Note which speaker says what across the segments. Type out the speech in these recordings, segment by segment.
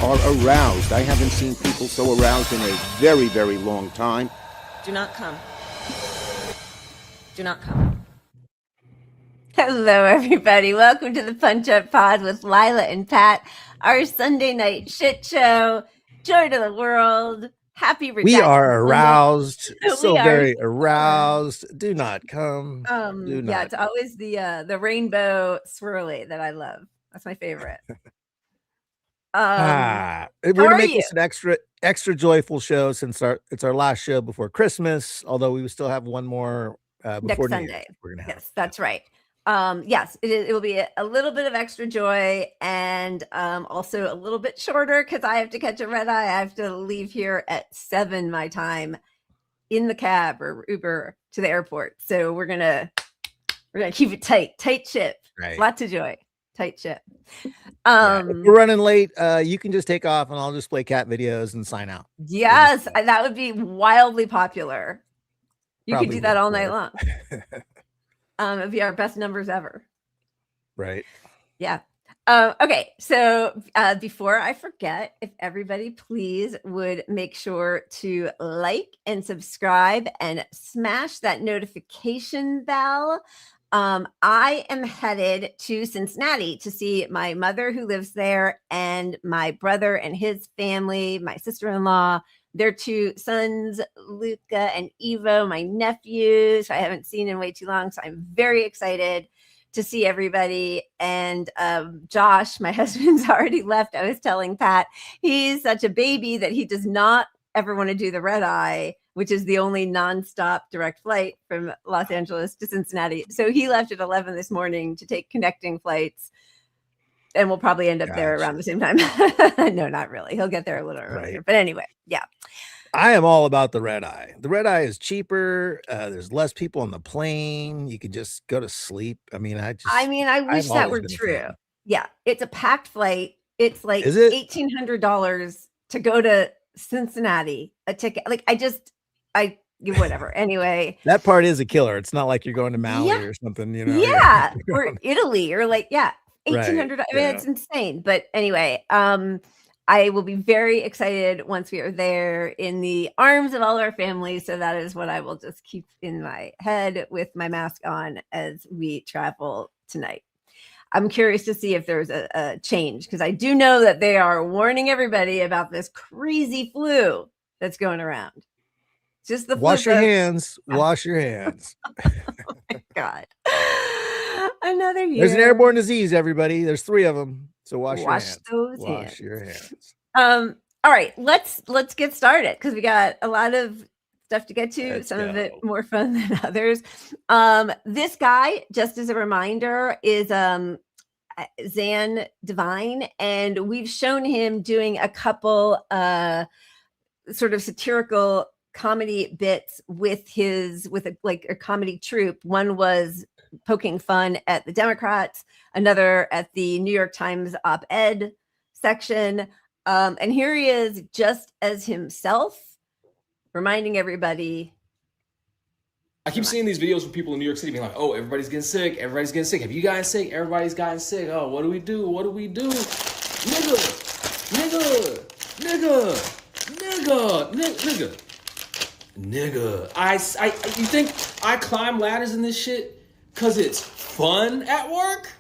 Speaker 1: are aroused. I haven't seen people so aroused in a very, very long time.
Speaker 2: Do not come. Do not come.
Speaker 3: Hello, everybody. Welcome to the Punch Up Pod with Lila and Pat, our Sunday night shit show. Joy to the world. Happy Redacted.
Speaker 4: We are aroused, so
Speaker 3: We are
Speaker 4: very aroused. Do not come. Do not.
Speaker 3: Yeah, it's always the rainbow swirly that I love. That's my favorite.
Speaker 4: We're gonna make this an extra joyful show since it's our last show before Christmas. Although we will still have one more before
Speaker 3: next Sunday.
Speaker 4: We're gonna have.
Speaker 3: Yes, that's right. Yes, it will be a little bit of extra joy and also a little bit shorter because I have to catch a red eye. I have to leave here at 7 my time in the cab or Uber to the airport. So we're gonna keep it tight ship.
Speaker 4: Right.
Speaker 3: Lots of joy. Tight ship.
Speaker 4: If we're running late, you can just take off and I'll just play cat videos and sign out.
Speaker 3: Yes, that would be wildly popular. You
Speaker 4: Probably
Speaker 3: could do that all night long. It'd be our best numbers ever.
Speaker 4: Right.
Speaker 3: Yeah. Okay. So before I forget, if everybody please would make sure to like and subscribe and smash that notification bell. I am headed to Cincinnati to see my mother who lives there and my brother and his family, my sister-in-law, their 2 sons, Luca and Evo, my nephews, I haven't seen in way too long. So I'm very excited to see everybody. And Josh, my husband's already left. I was telling Pat, he's such a baby that he does not ever want to do the red eye, which is the only nonstop direct flight from Los Angeles to Cincinnati. So he left at 11 this morning to take connecting flights. And we'll probably end up there around the same time. No, not really. He'll get there a little earlier. But anyway, yeah.
Speaker 4: I am all about the red eye. The red eye is cheaper. There's less people on the plane. You can just go to sleep. I
Speaker 3: wish that were true. Yeah. It's a packed flight. It's like $1,800 to go to Cincinnati. A ticket. Whatever. Anyway.
Speaker 4: That part is a killer. It's not like you're going to Maui or something, you know.
Speaker 3: Yeah. Or Italy or $1,800. I mean, it's insane. But anyway, I will be very excited once we are there in the arms of all our families. So that is what I will just keep in my head with my mask on as we travel tonight. I'm curious to see if there's a change because I do know that they are warning everybody about this crazy flu that's going around. Just the
Speaker 4: wash your hands. Wash your hands.
Speaker 3: Oh my God. Another year.
Speaker 4: There's an airborne disease, everybody. There's 3 of them. So wash your hands.
Speaker 3: Wash
Speaker 4: your hands.
Speaker 3: All right, let's get started because we got a lot of stuff to get to. Some of it more fun than others. This guy, just as a reminder, is Zan Divine, and we've shown him doing a couple sort of satirical comedy bits with a comedy troupe. One was poking fun at the Democrats, another at the New York Times op-ed section. And here he is just as himself, reminding everybody.
Speaker 5: I keep seeing these videos from people in New York City being like, oh, everybody's getting sick. Everybody's getting sick. Have you guys sick? Everybody's gotten sick. Oh, what do we do? What do we do? Nigga. You think I climb ladders in this shit because it's fun at work?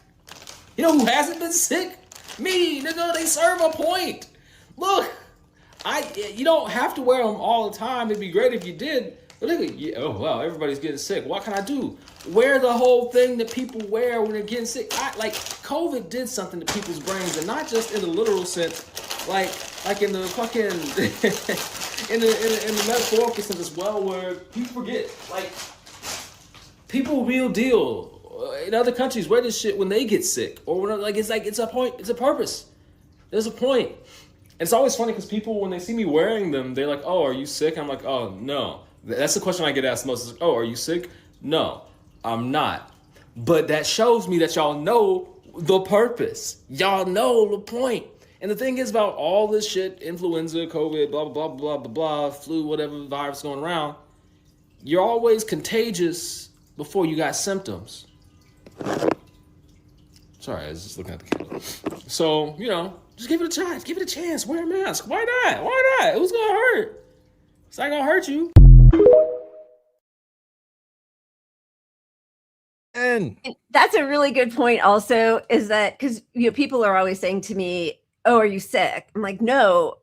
Speaker 5: You know who hasn't been sick? Me, nigga. They serve a point. Look, you don't have to wear them all the time. It'd be great if you did. But nigga, oh wow, everybody's getting sick. What can I do? Wear the whole thing that people wear when they're getting sick. COVID did something to people's brains, and not just in the literal sense, like in the fucking in the metaphorical sense as well, where people forget, people real deal in other countries wear this shit when they get sick, or when it's a point, it's a purpose. There's a point. And it's always funny because people, when they see me wearing them, they're like, oh, are you sick? I'm like, oh, no. That's the question I get asked most is, oh, are you sick? No, I'm not. But that shows me that y'all know the purpose. Y'all know the point. And the thing is about all this shit, influenza, COVID, blah, blah, blah, blah, blah, blah, flu, whatever virus going around, you're always contagious before you got symptoms. Sorry, I was just looking at the camera. So, Just give it a chance. Give it a chance. Wear a mask. Why not? Why not? Who's gonna hurt? It's not gonna hurt you.
Speaker 4: And
Speaker 3: that's a really good point also, is that because people are always saying to me, oh, are you sick? I'm like, no,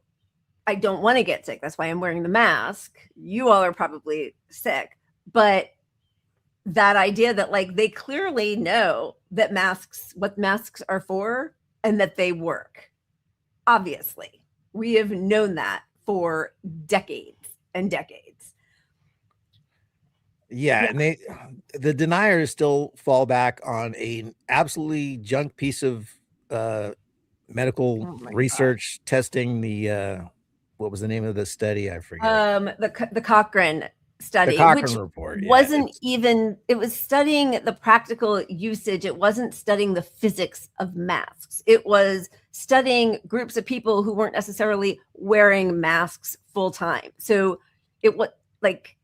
Speaker 3: I don't want to get sick. That's why I'm wearing the mask. You all are probably sick. But that idea that like they clearly know that what masks are for and that they work. Obviously, we have known that for decades and decades.
Speaker 4: yeah, and the deniers still fall back on an absolutely junk piece of medical research testing the what was the name of the study? I forget.
Speaker 3: The Cochrane study,
Speaker 4: the Cochrane
Speaker 3: which
Speaker 4: report
Speaker 3: wasn't even, it was studying the practical usage. It wasn't studying the physics of masks. It was studying groups of people who weren't necessarily wearing masks full time. So it was like,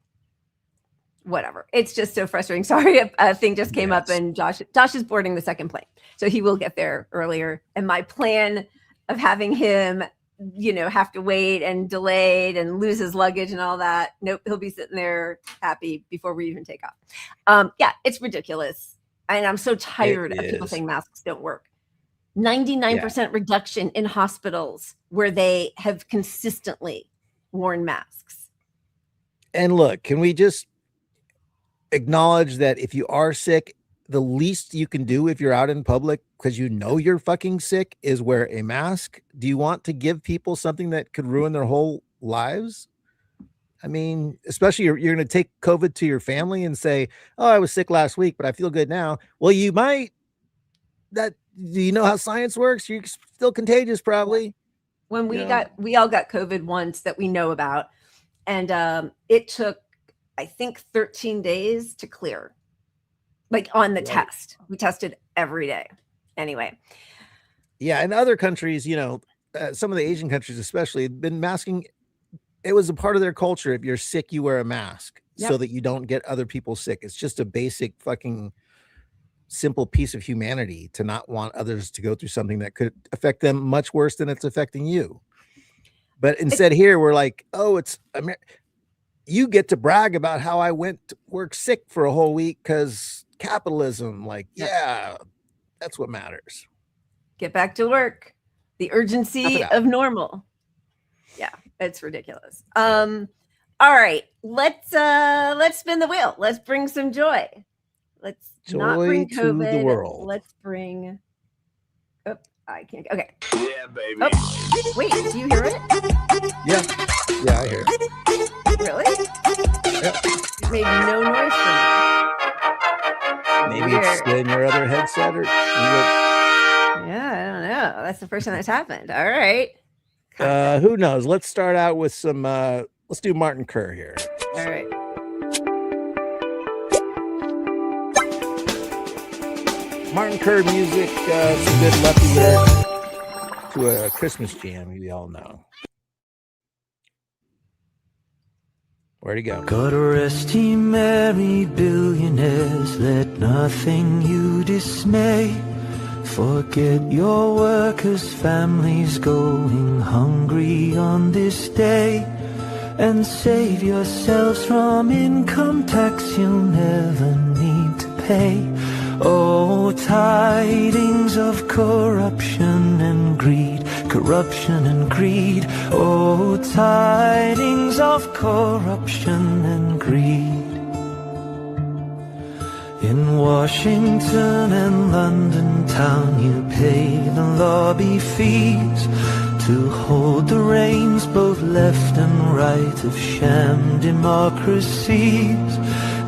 Speaker 3: whatever. It's just so frustrating. Sorry, a thing just came up, and Josh is boarding the second plane, so he will get there earlier. And my plan of having him, have to wait and delayed and lose his luggage and all that. Nope, he'll be sitting there happy before we even take off. Yeah, it's ridiculous, and I'm so tired of people saying masks don't work. 99% reduction in hospitals where they have consistently worn masks.
Speaker 4: And look, can we just acknowledge that if you are sick, the least you can do if you're out in public because you're fucking sick is wear a mask? Do you want to give people something that could ruin their whole lives? I mean, especially you're going to take COVID to your family and say, oh, I was sick last week, but I feel good now. Well, you might. Do you know how science works? You're still contagious, probably.
Speaker 3: When we all got COVID once that we know about, and it took, I think, 13 days to clear, like on the test. We tested every day. Anyway.
Speaker 4: Yeah. In other countries, some of the Asian countries, especially, have been masking. It was a part of their culture. If you're sick, you wear a mask so that you don't get other people sick. It's just a basic fucking simple piece of humanity to not want others to go through something that could affect them much worse than it's affecting you. But instead here, we're like, oh, you get to brag about how I went to work sick for a whole week because capitalism, that's what matters.
Speaker 3: Get back to work. The urgency of normal. Yeah, it's ridiculous. All right, let's spin the wheel. Let's bring some joy. Let's
Speaker 4: joy
Speaker 3: not bring COVID
Speaker 4: to the world.
Speaker 3: Let's bring. Oh, I can't. Okay.
Speaker 1: Yeah, baby.
Speaker 3: Oh, wait, do you hear it?
Speaker 4: Yeah, I hear it.
Speaker 3: Really?
Speaker 4: Yeah.
Speaker 3: It made no noise for me.
Speaker 4: Maybe it's in your other headset or
Speaker 3: yeah, I don't know. That's the first time that's happened. All right.
Speaker 4: Who knows? Let's start out with some let's do Martin Kerr here.
Speaker 3: All right.
Speaker 4: Martin Kerr music, some good lefty lyrics to a Christmas jam we all know. Where'd he go?
Speaker 2: God rest ye merry billionaires, let nothing you dismay. Forget your workers' families going hungry on this day, and save yourselves from income tax you'll never need to pay. Oh, tidings of corruption and greed, corruption and greed. Oh, tidings of corruption and greed. In Washington and London town you pay the lobby fees to hold the reins both left and right of sham democracies,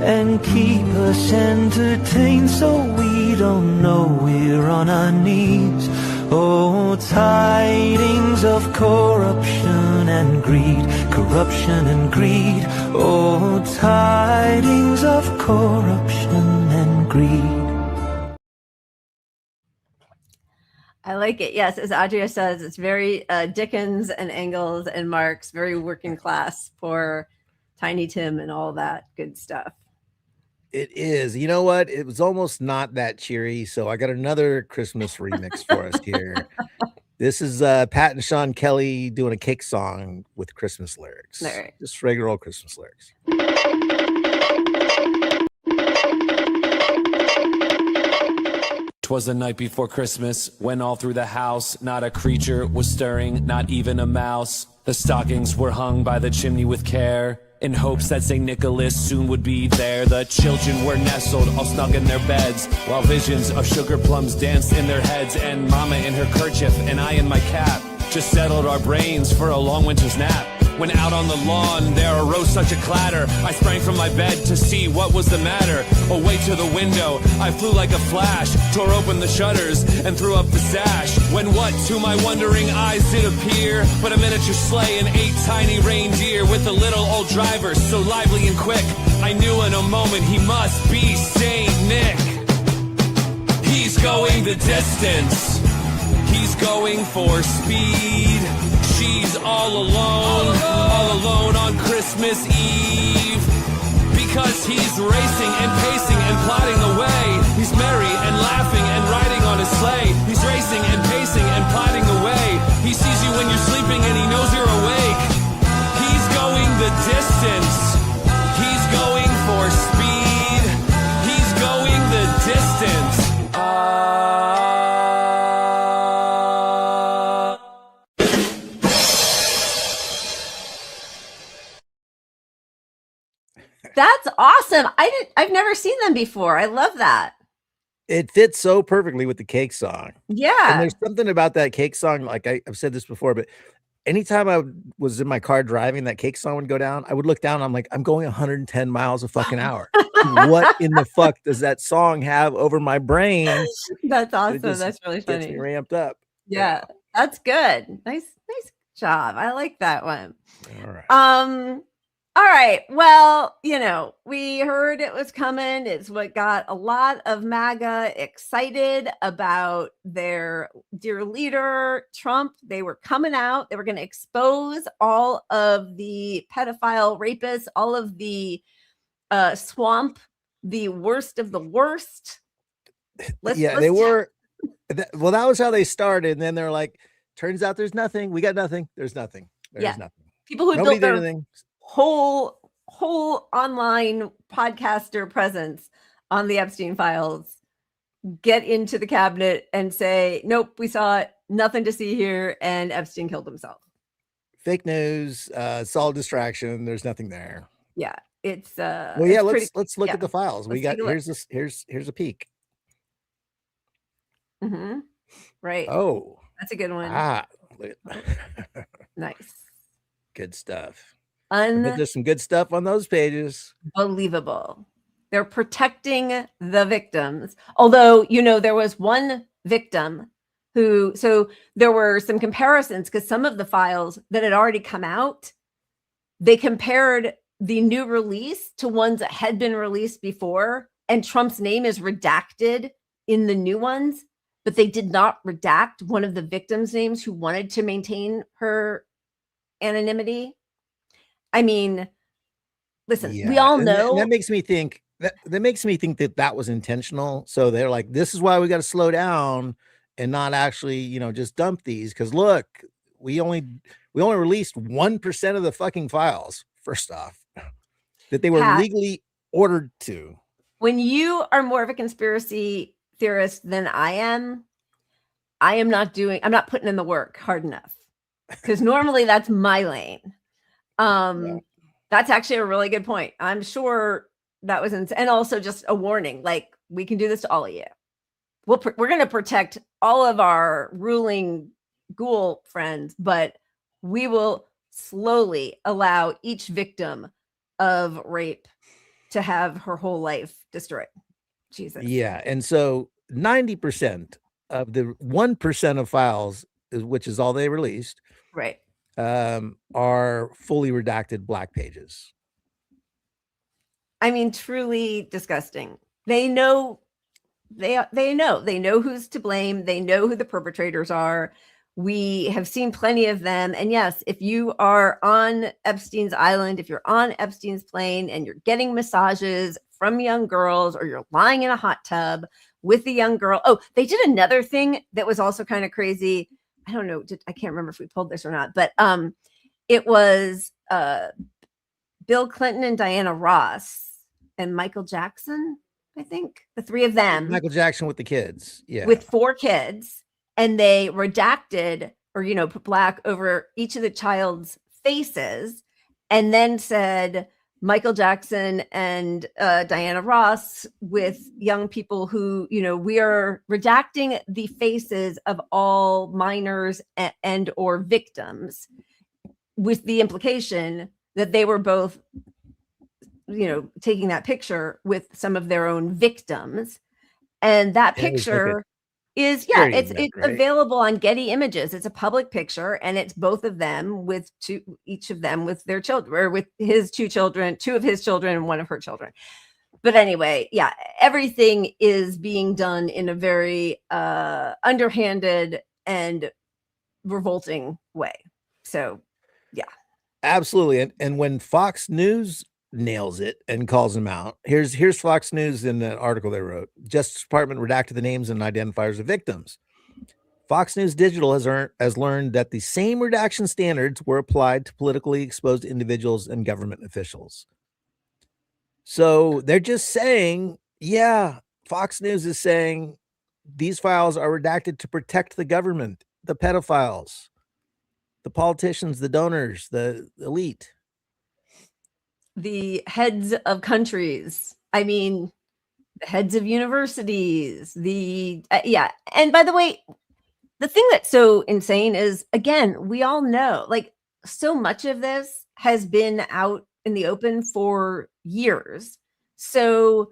Speaker 2: and keep us entertained so we don't know we're on our knees. Oh, tidings of corruption and greed, corruption and greed. Oh, tidings of corruption and greed.
Speaker 3: I like it. Yes, as Adria says, it's very Dickens and Engels and Marx, very working class for Tiny Tim and all that good stuff.
Speaker 4: It is. You know what? It was almost not that cheery, so I got another Christmas remix for us here. This is Pat and Sean Kelly doing a cake song with Christmas lyrics.
Speaker 3: All right.
Speaker 4: Just regular old Christmas lyrics.
Speaker 6: 'Twas the night before Christmas, when all through the house not a creature was stirring, not even a mouse. The stockings were hung by the chimney with care, in hopes that St. Nicholas soon would be there. The children were nestled, all snug in their beds, while visions of sugar plums danced in their heads. And Mama in her kerchief and I in my cap just settled our brains for a long winter's nap. When out on the lawn there arose such a clatter, I sprang from my bed to see what was the matter. Away to the window I flew like a flash, tore open the shutters and threw up the sash. When what to my wondering eyes did appear but a miniature sleigh and 8 tiny reindeer, with a little old driver so lively and quick, I knew in a moment he must be Saint Nick. He's going the distance, he's going for speed. She's all alone on Christmas Eve. Because he's racing and pacing and plodding away. He's merry and laughing and riding on his sleigh. He's racing and pacing and plodding away. He sees you when you're sleeping and he knows you're awake. He's going the distance, he's going for speed. He's going the distance.
Speaker 3: That's awesome. I've never seen them before. I love that.
Speaker 4: It fits so perfectly with the cake song. And
Speaker 3: Yeah.
Speaker 4: there's something about that cake song, like I've said this before, but anytime I was in my car driving, that cake song would go down, I would look down, I'm like, I'm going 110 miles a fucking hour. What in the fuck does that song have over my brain?
Speaker 3: That's
Speaker 4: It
Speaker 3: awesome.
Speaker 4: just
Speaker 3: That's really
Speaker 4: gets me
Speaker 3: funny.
Speaker 4: ramped up.
Speaker 3: Yeah. That's good. Nice job. I like that one.
Speaker 4: All right.
Speaker 3: All right. Well, we heard it was coming. It's what got a lot of MAGA excited about their dear leader, Trump. They were coming out. They were going to expose all of the pedophile rapists, all of the swamp, the worst of the worst.
Speaker 4: They were. Well, that was how they started. And then they're like, turns out there's nothing. We got nothing. There's nothing. There's nothing.
Speaker 3: People who
Speaker 4: Nobody
Speaker 3: built
Speaker 4: did
Speaker 3: their
Speaker 4: anything.
Speaker 3: whole online podcaster presence on the Epstein files get into the cabinet and say, nope, we saw it, nothing to see here, and Epstein killed himself.
Speaker 4: Fake news, it's all distraction. There's nothing there.
Speaker 3: Yeah, it's
Speaker 4: well, yeah, let's look at the files.
Speaker 3: Let's
Speaker 4: We got
Speaker 3: take a look.
Speaker 4: here's a peek.
Speaker 3: Right.
Speaker 4: Oh,
Speaker 3: That's a good one.
Speaker 4: Look at
Speaker 3: Nice.
Speaker 4: good stuff. But there's some good stuff on those pages.
Speaker 3: Unbelievable. They're protecting the victims. Although, there was one victim so there were some comparisons because some of the files that had already come out, they compared the new release to ones that had been released before, and Trump's name is redacted in the new ones, but they did not redact one of the victims' names who wanted to maintain her anonymity. I mean, listen, we all know
Speaker 4: that makes me think that was intentional. So they're like, this is why we got to slow down and not actually, just dump these. Because look, we only released 1% of the fucking files. First off, that they were
Speaker 3: Pat,
Speaker 4: legally ordered to.
Speaker 3: When you are more of a conspiracy theorist than I am not putting in the work hard enough, because normally that's my lane. That's actually a really good point. I'm sure that was and also just a warning, like, we can do this to all of you. We're going to protect all of our ruling ghoul friends, but we will slowly allow each victim of rape to have her whole life destroyed. Jesus.
Speaker 4: Yeah. And so 90% of the 1% of files, which is all they released,
Speaker 3: Right.
Speaker 4: Are fully redacted black pages.
Speaker 3: I mean, truly disgusting. They know who's to blame. They know who the perpetrators are. We have seen plenty of them. And yes, if you are on Epstein's island, if you're on Epstein's plane and you're getting massages from young girls, or you're lying in a hot tub with a young girl. Oh, they did another thing that was also kind of crazy. I don't know, I can't remember if we pulled this or not, but it was Bill Clinton and Diana Ross and Michael Jackson, I think, the three of them.
Speaker 4: Michael Jackson with the kids. Yeah.
Speaker 3: With 4 kids. And they redacted or, put black over each of the child's faces and then said Michael Jackson and Diana Ross with young people who, we are redacting the faces of all minors and or victims, with the implication that they were both, taking that picture with some of their own victims. And that picture is, it's
Speaker 4: right?
Speaker 3: available on Getty Images. It's a public picture, and it's both of them with each of them with their children, or with his 2 children, 2 of his children and 1 of her children. But anyway, everything is being done in a very underhanded and revolting way. So,
Speaker 4: Absolutely. And when Fox News nails it and calls them out, here's Fox News in the article they wrote. Justice Department redacted the names and identifiers of victims. Fox News Digital has learned that the same redaction standards were applied to politically exposed individuals and government officials. So they're just saying, Fox News is saying these files are redacted to protect the government, the pedophiles, the politicians, the donors, the elite,
Speaker 3: the heads of countries. I mean, the heads of universities, And by the way, the thing that's so insane is, again, we all know, like, so much of this has been out in the open for years. So,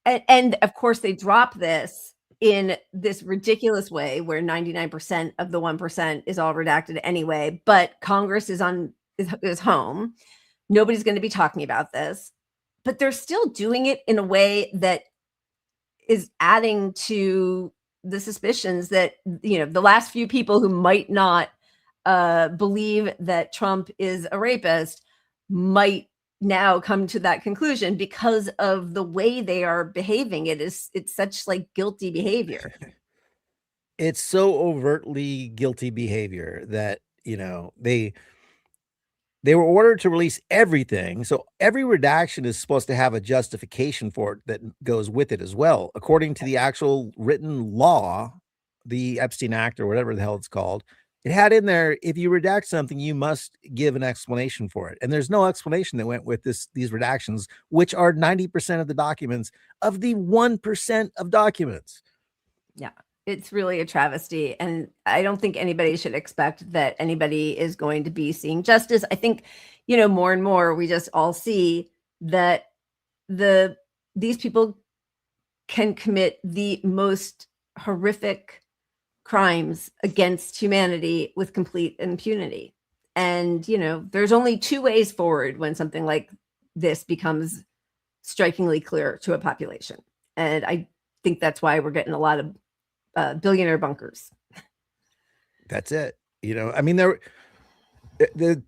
Speaker 3: and of course they drop this in this ridiculous way where 99% of the 1% is all redacted anyway, but Congress is home. Nobody's going to be talking about this, but they're still doing it in a way that is adding to the suspicions that, the last few people who might not believe that Trump is a rapist might now come to that conclusion because of the way they are behaving. It's such like guilty behavior.
Speaker 4: It's so overtly guilty behavior that, they were ordered to release everything. So every redaction is supposed to have a justification for it that goes with it as well. According to the actual written law, the Epstein Act or whatever the hell it's called, it had in there, if you redact something, you must give an explanation for it. And there's no explanation that went with these redactions, which are 90% of the documents of the 1% of documents.
Speaker 3: Yeah. It's really a travesty. And I don't think anybody should expect that anybody is going to be seeing justice. I think, more and more, we just all see that these people can commit the most horrific crimes against humanity with complete impunity. And, there's only 2 ways forward when something like this becomes strikingly clear to a population. And I think that's why we're getting a lot of billionaire bunkers.
Speaker 4: That's it. I mean, there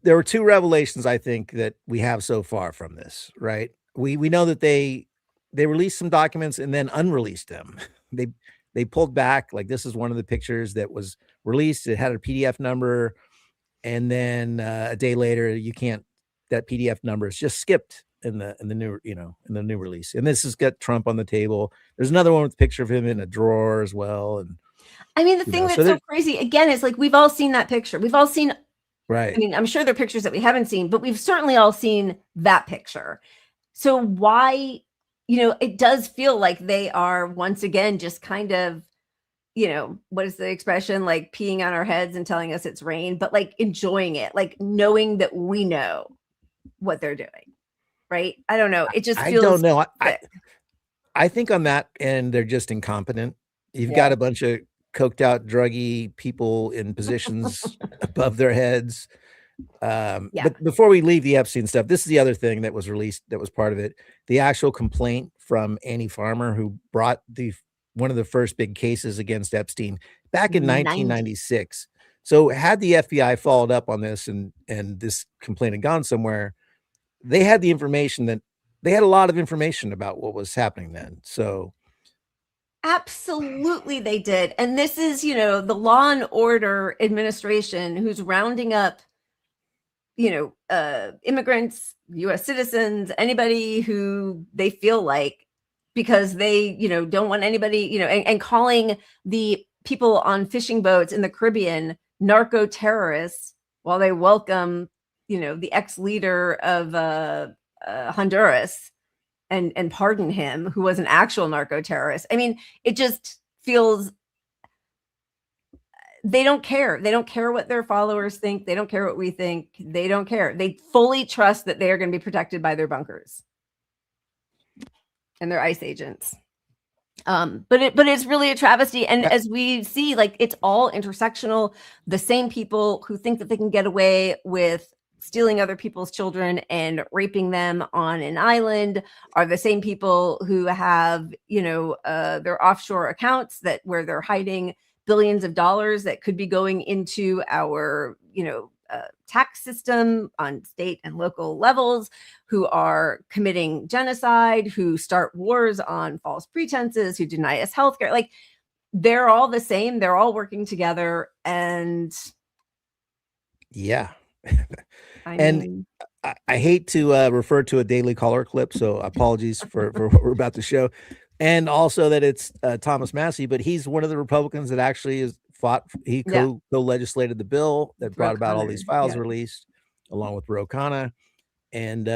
Speaker 4: were 2 revelations, I think, that we have so far from this, right? We know that they released some documents and then unreleased them. They pulled back, like this is one of the pictures that was released. It had a PDF number, and then a day later, that PDF number is just skipped in the new release. And this has got Trump on the table. There's another one with a picture of him in a drawer as well. And
Speaker 3: I mean, the thing that's so crazy again is, like, we've all seen that picture. We've all seen,
Speaker 4: right?
Speaker 3: I mean, I'm sure there are pictures that we haven't seen, but we've certainly all seen that picture. So why, it does feel like they are once again just kind of, what is the expression, like peeing on our heads and telling us it's rain, but like enjoying it, like knowing that we know what they're doing. Right. I don't know. It just feels.
Speaker 4: I don't know. I think on that end, they're just incompetent. You've got a bunch of coked out, druggy people in positions above their heads. But before we leave the Epstein stuff, this is the other thing that was released that was part of it. The actual complaint from Annie Farmer, who brought one of the first big cases against Epstein back in 1996. So had the FBI followed up on this and this complaint had gone somewhere, they had the information that they had a lot of information about what was happening then. So
Speaker 3: Absolutely, they did. And this is, you know, the Law and Order Administration who's rounding up, you know, immigrants, U.S. citizens, anybody who they feel like, because they, you know, don't want anybody, you know, and calling the people on fishing boats in the Caribbean narco terrorists while they welcome, you know, the ex-leader of Honduras and pardon him, who was an actual narco terrorist. I mean, it just feels they don't care. They don't care what their followers think. They don't care what we think. They don't care. They fully trust that they are going to be protected by their bunkers and their ICE agents. But it's really a travesty. And as we see, like, it's all intersectional. The same people who think that they can get away with stealing other people's children and raping them on an island are the same people who have, you know, their offshore accounts where they're hiding billions of dollars that could be going into our, you know, tax system on state and local levels, who are committing genocide, who start wars on false pretenses, who deny us healthcare. Like, they're all the same. They're all working together. And
Speaker 4: yeah.
Speaker 3: I mean,
Speaker 4: I hate to refer to a Daily Caller clip, so apologies for what we're about to show. And also that it's Thomas Massey, but he's one of the Republicans that actually is fought. He co-legislated the bill that brought about all these files released, along with Ro Khanna. And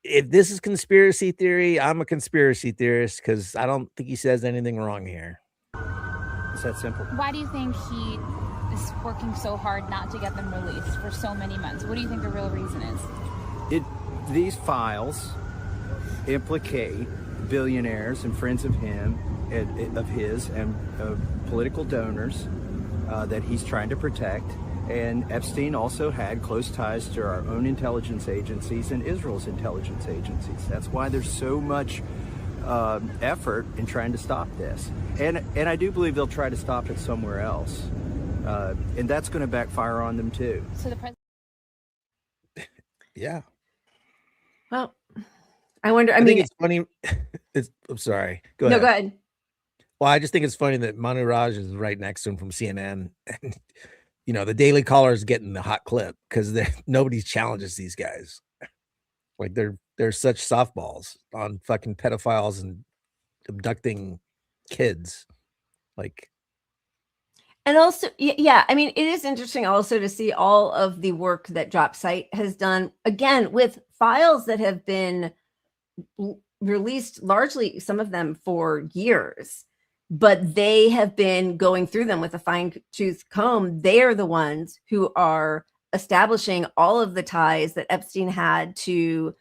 Speaker 4: if this is conspiracy theory, I'm a conspiracy theorist, because I don't think he says anything wrong here. It's that simple.
Speaker 7: Why do you think he is working so hard not to get them released for so many months? What do you think the real reason is?
Speaker 8: These files implicate billionaires and friends of him, of his, and political donors that he's trying to protect. And Epstein also had close ties to our own intelligence agencies and Israel's intelligence agencies. That's why there's so much effort in trying to stop this. And I do believe they'll try to stop it somewhere else. And that's going to backfire on them too.
Speaker 7: So the president.
Speaker 4: Yeah.
Speaker 3: well, I wonder. I
Speaker 4: think
Speaker 3: mean,
Speaker 4: it's funny. I'm sorry. Go ahead.
Speaker 3: no, go ahead.
Speaker 4: Well, I just think it's funny that Manu Raj is right next to him from CNN. And, you know, the Daily Caller is getting the hot clip because nobody challenges these guys. Like, they're such softballs on fucking pedophiles and abducting kids. Like,
Speaker 3: And also, yeah, I mean, it is interesting also to see all of the work that DropSite has done, again, with files that have been released, largely some of them for years, but they have been going through them with a fine-tooth comb. They are the ones who are establishing all of the ties that Epstein had to,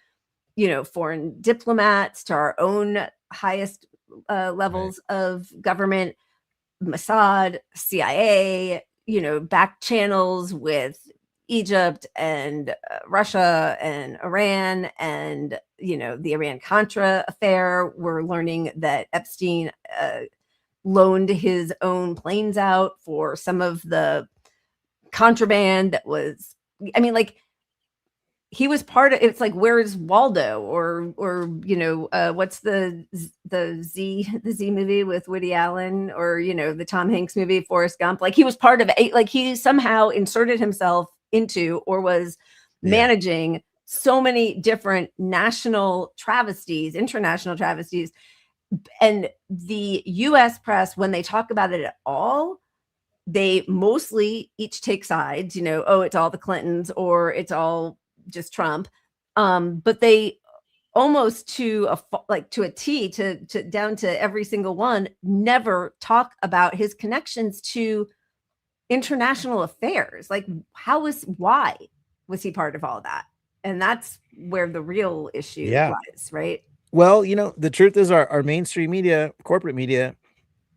Speaker 3: you know, foreign diplomats, to our own highest levels of government, Mossad, CIA, you know, back channels with Egypt and Russia and Iran, and, you know, the Iran-Contra affair. We're learning that Epstein loaned his own planes out for some of the contraband that was, I mean, like, he was part of, it's like, where's Waldo, or you know, what's the Z movie with Woody Allen, or, you know, the Tom Hanks movie Forrest Gump. Like, he was part of it. Like, he somehow inserted himself into, or was managing so many different national travesties, international travesties. And the US press, when they talk about it at all, they mostly each take sides, you know, oh, it's all the Clintons, or it's all just Trump. But they almost to a T, to down to every single one, never talk about his connections to international affairs. Like, why was he part of all that? And that's where the real issue lies, right?
Speaker 4: well, you know, the truth is our mainstream media, corporate media,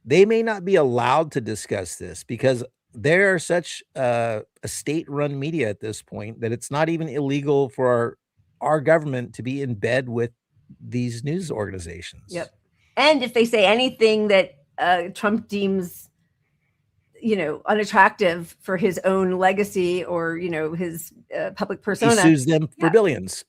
Speaker 4: they may not be allowed to discuss this because they're such a state-run media at this point that it's not even illegal for our government to be in bed with these news organizations.
Speaker 3: Yep. And if they say anything that Trump deems, you know, unattractive for his own legacy, or, you know, his public persona,
Speaker 4: he sues them for billions.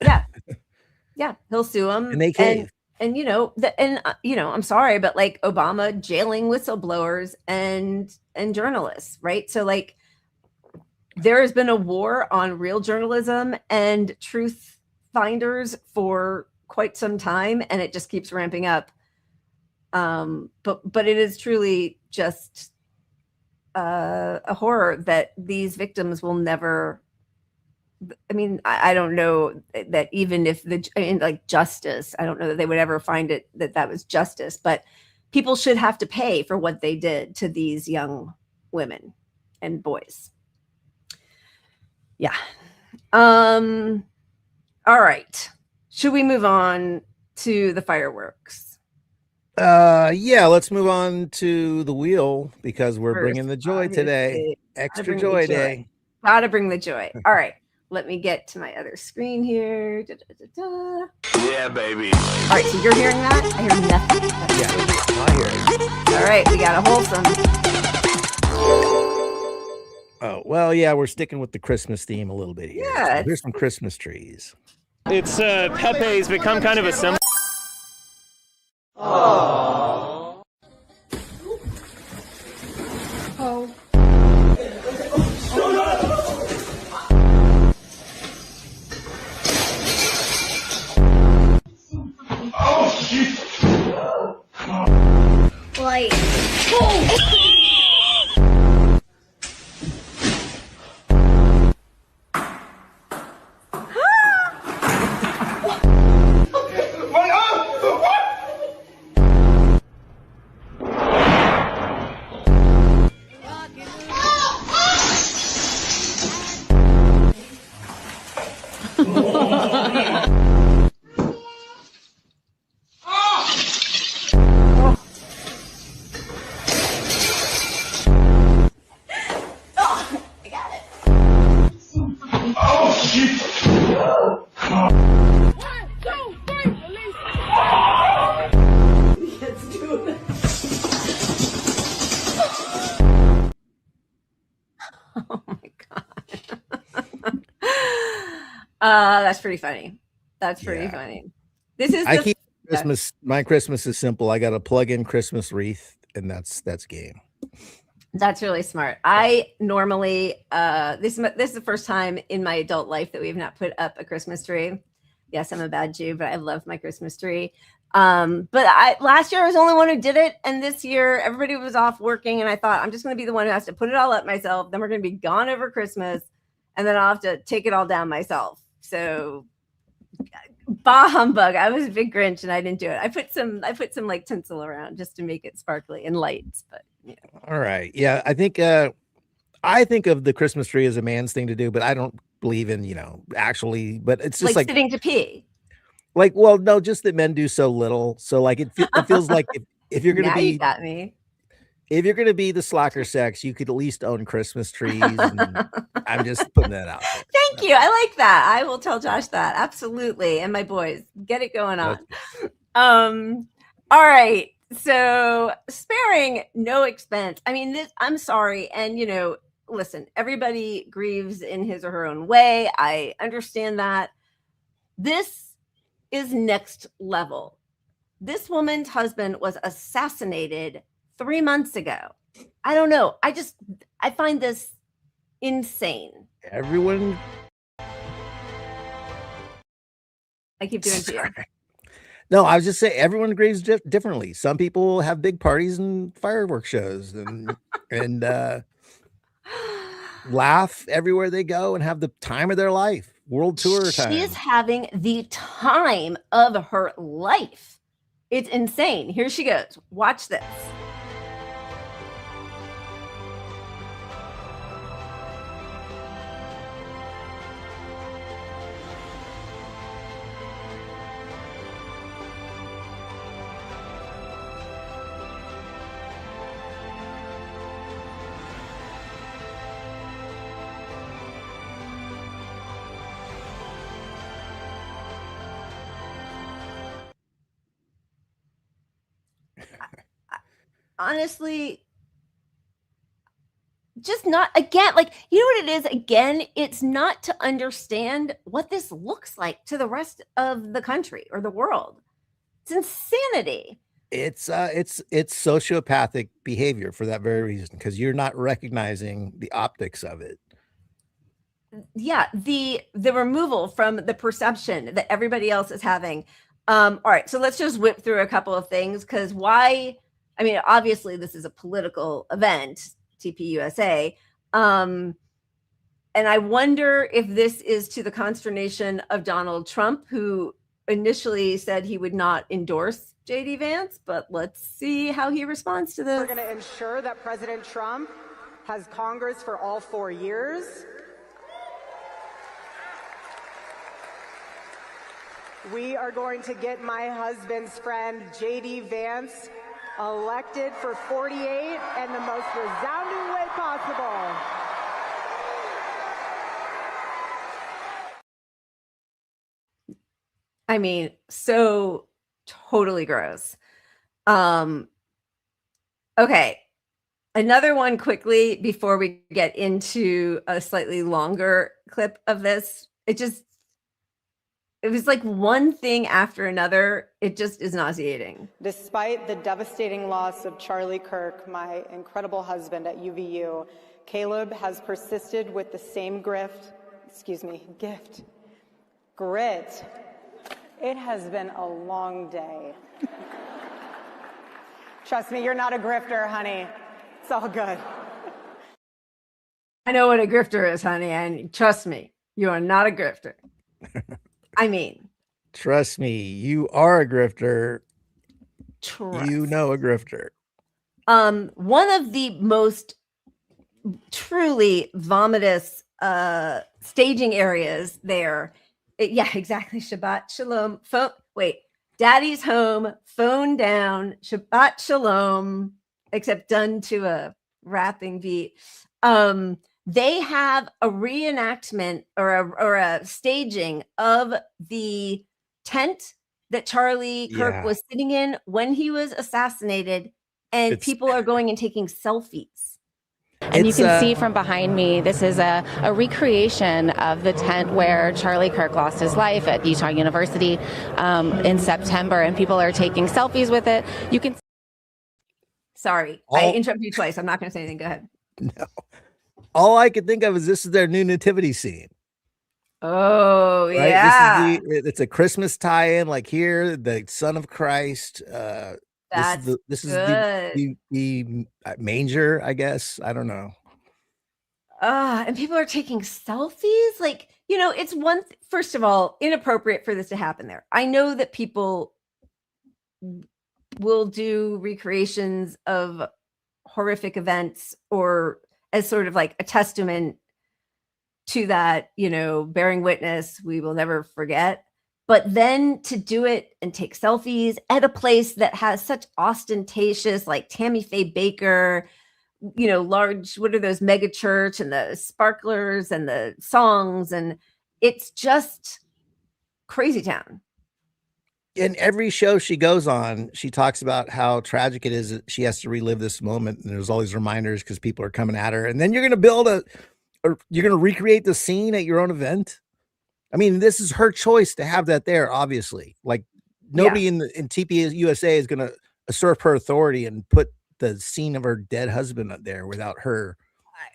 Speaker 3: Yeah, he'll sue them,
Speaker 4: and they cave.
Speaker 3: you know, I'm sorry, but like Obama jailing whistleblowers and journalists, right? So like there has been a war on real journalism and truth finders for quite some time, and it just keeps ramping up. But it is truly just a horror that these victims will never. I mean, I don't know that even if like justice, I don't know that they would ever find it that was justice, but people should have to pay for what they did to these young women and boys. Yeah. All right. Should we move on to the fireworks?
Speaker 4: Yeah, let's move on to the wheel because we're bringing the joy today. Extra joy day.
Speaker 3: Gotta bring the joy. All right. Let me get to my other screen here.
Speaker 9: Yeah, baby.
Speaker 3: All right, so you're hearing that? I hear nothing.
Speaker 4: Yeah, I hear it.
Speaker 3: All right, we got a wholesome.
Speaker 4: Oh, well, yeah, we're sticking with the Christmas theme a little bit here.
Speaker 3: Yeah.
Speaker 4: So here's some Christmas trees.
Speaker 10: It's Pepe's become kind of a symbol.
Speaker 3: Oh.
Speaker 9: Like,
Speaker 3: That's pretty funny. That's pretty funny. This is
Speaker 4: I keep Christmas. My Christmas is simple. I got a plug-in Christmas wreath, and that's game.
Speaker 3: That's really smart. I normally this is the first time in my adult life that we've not put up a Christmas tree. Yes, I'm a bad Jew, but I love my Christmas tree. But last year I was the only one who did it, and this year everybody was off working, and I thought I'm just going to be the one who has to put it all up myself. Then we're going to be gone over Christmas, and then I'll have to take it all down myself. So, bah humbug! I was a big Grinch, and I didn't do it. I put some like tinsel around just to make it sparkly and lights. But yeah.
Speaker 4: All right, yeah, I think of the Christmas tree as a man's thing to do, but I don't believe in actually. But it's just like
Speaker 3: sitting to pee.
Speaker 4: Like, well, no, just that men do so little. So like it feels like if you're gonna
Speaker 3: you got me.
Speaker 4: If you're going to be the slacker sex, you could at least own Christmas trees. And I'm just putting that out there.
Speaker 3: Thank you. I like that. I will tell Josh that. Absolutely. And my boys, get it going on. All right. So sparing no expense. I mean, I'm sorry. And, listen, everybody grieves in his or her own way. I understand that. This is next level. This woman's husband was assassinated 3 months ago. I don't know. I find this insane.
Speaker 4: Everyone.
Speaker 3: I keep doing it to you.
Speaker 4: No, I was just saying everyone grieves differently. Some people have big parties and fireworks shows and laugh everywhere they go and have the time of their life. World tour time.
Speaker 3: She is having the time of her life. It's insane. Here she goes. Watch this. Honestly, just not again, like, you know what it is? Again, it's not to understand what this looks like to the rest of the country or the world. It's insanity.
Speaker 4: It's sociopathic behavior for that very reason, because you're not recognizing the optics of it.
Speaker 3: Yeah, the removal from the perception that everybody else is having. All right, so let's just whip through a couple of things, because why? I mean, obviously this is a political event, TPUSA, and I wonder if this is to the consternation of Donald Trump, who initially said he would not endorse JD Vance, but let's see how he responds to this.
Speaker 11: We're going to ensure that President Trump has Congress for all 4 years. We are going to get my husband's friend, JD Vance, elected for 48 in the most resounding way possible.
Speaker 3: I mean, so totally gross. Okay. Another one quickly before we get into a slightly longer clip of this. It was like one thing after another. It just is nauseating.
Speaker 11: Despite the devastating loss of Charlie Kirk, my incredible husband at UVU, Caleb has persisted with the same gift. Grit. It has been a long day. Trust me, you're not a grifter, honey. It's all good.
Speaker 3: I know what a grifter is, honey, and trust me, you are not a grifter. I mean,
Speaker 4: trust me, you are a grifter. You know a grifter.
Speaker 3: One of the most truly vomitous staging areas there. Yeah, exactly. Shabbat shalom. Daddy's home, phone down, Shabbat shalom, except done to a rapping beat. They have a reenactment or a staging of the tent that Charlie Kirk was sitting in when he was assassinated, and people are going and taking selfies.
Speaker 12: And you can see from behind me, this is a recreation of the tent where Charlie Kirk lost his life at Utah University in September, and people are taking selfies with it. You can.
Speaker 3: Sorry, I interrupted you twice. I'm not going to say anything. Go ahead.
Speaker 4: No. All I could think of is this is their new nativity scene.
Speaker 3: Oh,
Speaker 4: right?
Speaker 3: Yeah.
Speaker 4: It's a Christmas tie-in, like here, the Son of Christ. This is the manger, I guess. I don't know.
Speaker 3: And people are taking selfies. Like, it's first of all, inappropriate for this to happen there. I know that people will do recreations of horrific events or as sort of like a testament to that, bearing witness, we will never forget. But then to do it and take selfies at a place that has such ostentatious, like Tammy Faye Baker, large, what are those, mega church and the sparklers and the songs, and it's just crazy town.
Speaker 4: In every show she goes on, she talks about how tragic it is that she has to relive this moment, and there's all these reminders because people are coming at her. And then you're going to you're going to recreate the scene at your own event. I mean, this is her choice to have that there, obviously. Like, nobody in TPUSA is going to usurp her authority and put the scene of her dead husband up there without her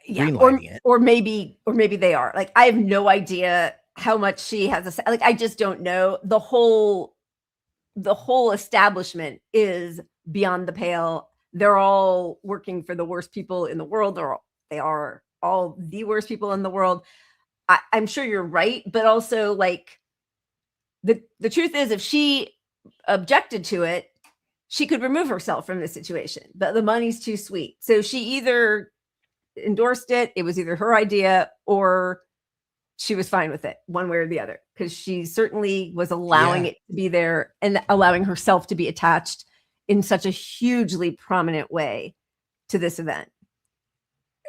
Speaker 4: greenlighting it.
Speaker 3: Or maybe they are. Like, I have no idea how much she has. I just don't know. The whole establishment is beyond the pale. They're all working for the worst people in the world. They are all the worst people in the world. I'm sure you're right, but also, like, the truth is, if she objected to it, she could remove herself from the situation, but the money's too sweet. So she either endorsed it, it was either her idea, or she was fine with it, one way or the other, because she certainly was allowing it to be there and allowing herself to be attached in such a hugely prominent way to this event.